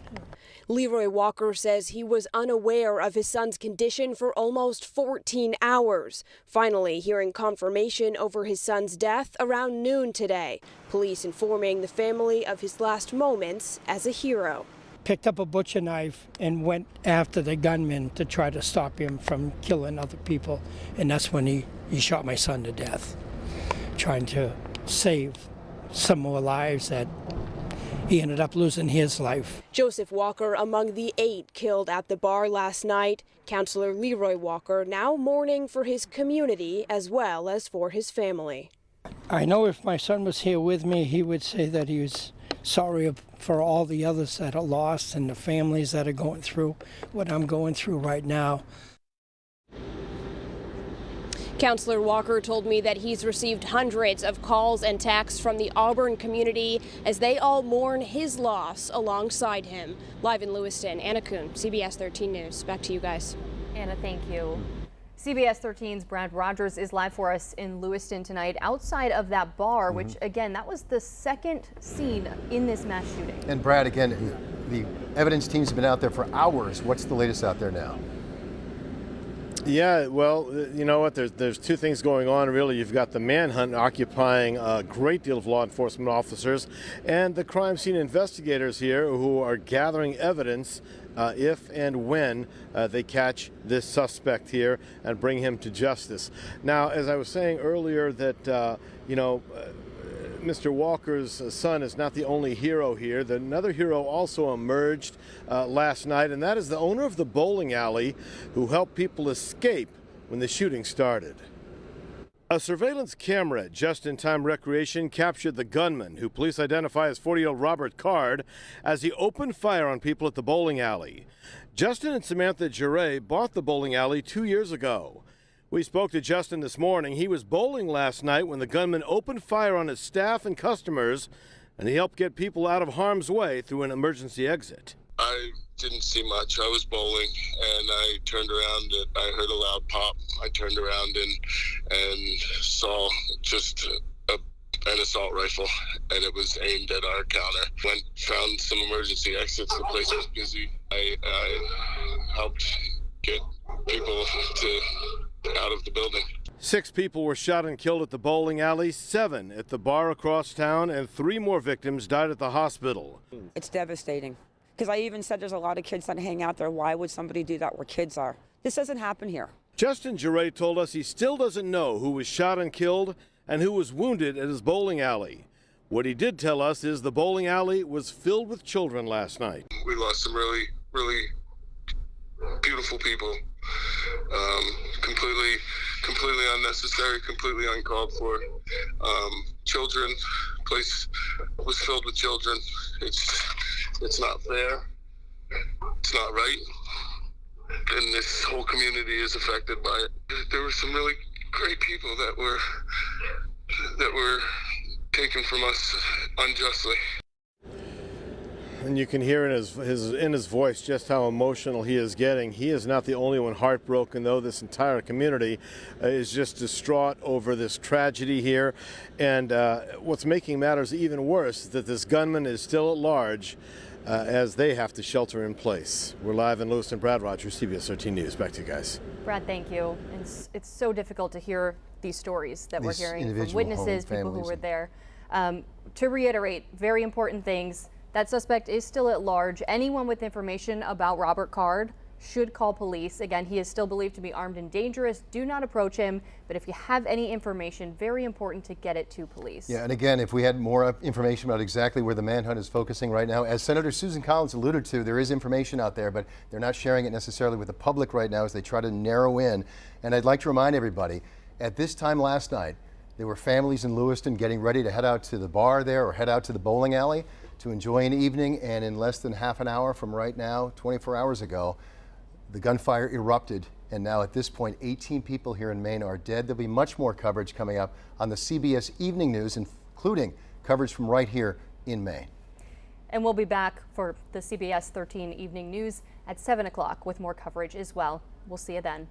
Leroy Walker says he was unaware of his son's condition for almost 14 hours, finally hearing confirmation over his son's death around noon today. Police informing the family of his last moments as a hero. Picked up a butcher knife and went after the gunman to try to stop him from killing other people, and that's when he shot my son to death, trying to save some more lives that he ended up losing his life. Joseph Walker among the 8 killed at the bar last night. Councilor Leroy Walker now mourning for his community as well as for his family. I know if my son was here with me, he would say that he was sorry for all the others that are lost and the families that are going through what I'm going through right now. Councilor Walker told me that he's received hundreds of calls and texts from the Auburn community as they all mourn his loss alongside him. Live in Lewiston, Anna Kuhn, CBS 13 News. Back to you guys. Anna, thank you. CBS 13's Brad Rogers is live for us in Lewiston tonight outside of that bar, which again, that was the second scene in this mass shooting. And Brad, again, the evidence teams have been out there for hours. What's the latest out there now? Yeah, well, you know what, there's 2 things going on, really. You've got the manhunt occupying a great deal of law enforcement officers and the crime scene investigators here who are gathering evidence if and when they catch this suspect here and bring him to justice. Now, as I was saying earlier that, Mr. Walker's son is not the only hero here. Another hero also emerged last night, and that is the owner of the bowling alley who helped people escape when the shooting started. A surveillance camera at Just-in-Time Recreation captured the gunman, who police identify as 40-year-old Robert Card, as he opened fire on people at the bowling alley. Justin and Samantha Giray bought the bowling alley 2 years ago. We spoke to Justin this morning. He was bowling last night when the gunman opened fire on his staff and customers, and he helped get people out of harm's way through an emergency exit. I didn't see much. I was bowling, and I turned around. I heard a loud pop. I turned around and saw just an assault rifle, and it was aimed at our counter. Found some emergency exits. The place was busy. I helped get people out of the building. 6 people were shot and killed at the bowling alley, 7 at the bar across town, and 3 more victims died at the hospital. It's devastating. Because I even said there's a lot of kids that hang out there. Why would somebody do that where kids are? This doesn't happen here. Justin Giray told us he still doesn't know who was shot and killed and who was wounded at his bowling alley. What he did tell us is the bowling alley was filled with children last night. We lost some really, really beautiful people. Completely unnecessary, completely uncalled for. Children, place was filled with children. It's not fair. It's not right. And this whole community is affected by it. There were some really great people that were taken from us unjustly. And you can hear in his voice just how emotional he is getting. He is not the only one heartbroken, though. This entire community is just distraught over this tragedy here. And what's making matters even worse is that this gunman is still at large as they have to shelter in place. We're live in Lewiston. Brad Rogers, CBS 13 News. Back to you guys. Brad, thank you. It's so difficult to hear these stories that we're hearing from witnesses, people who were there. To reiterate, very important things. That suspect is still at large. Anyone with information about Robert Card should call police. Again, he is still believed to be armed and dangerous. Do not approach him. But if you have any information, very important to get it to police. Yeah, and again, if we had more information about exactly where the manhunt is focusing right now, as Senator Susan Collins alluded to, there is information out there, but they're not sharing it necessarily with the public right now as they try to narrow in. And I'd like to remind everybody, at this time last night, there were families in Lewiston getting ready to head out to the bar there or head out to the bowling alley to enjoy an evening, and in less than half an hour from right now, 24 hours ago, the gunfire erupted, and now at this point, 18 people here in Maine are dead. There'll be much more coverage coming up on the CBS Evening News, including coverage from right here in Maine. And we'll be back for the CBS 13 Evening News at 7 o'clock with more coverage as well. We'll see you then.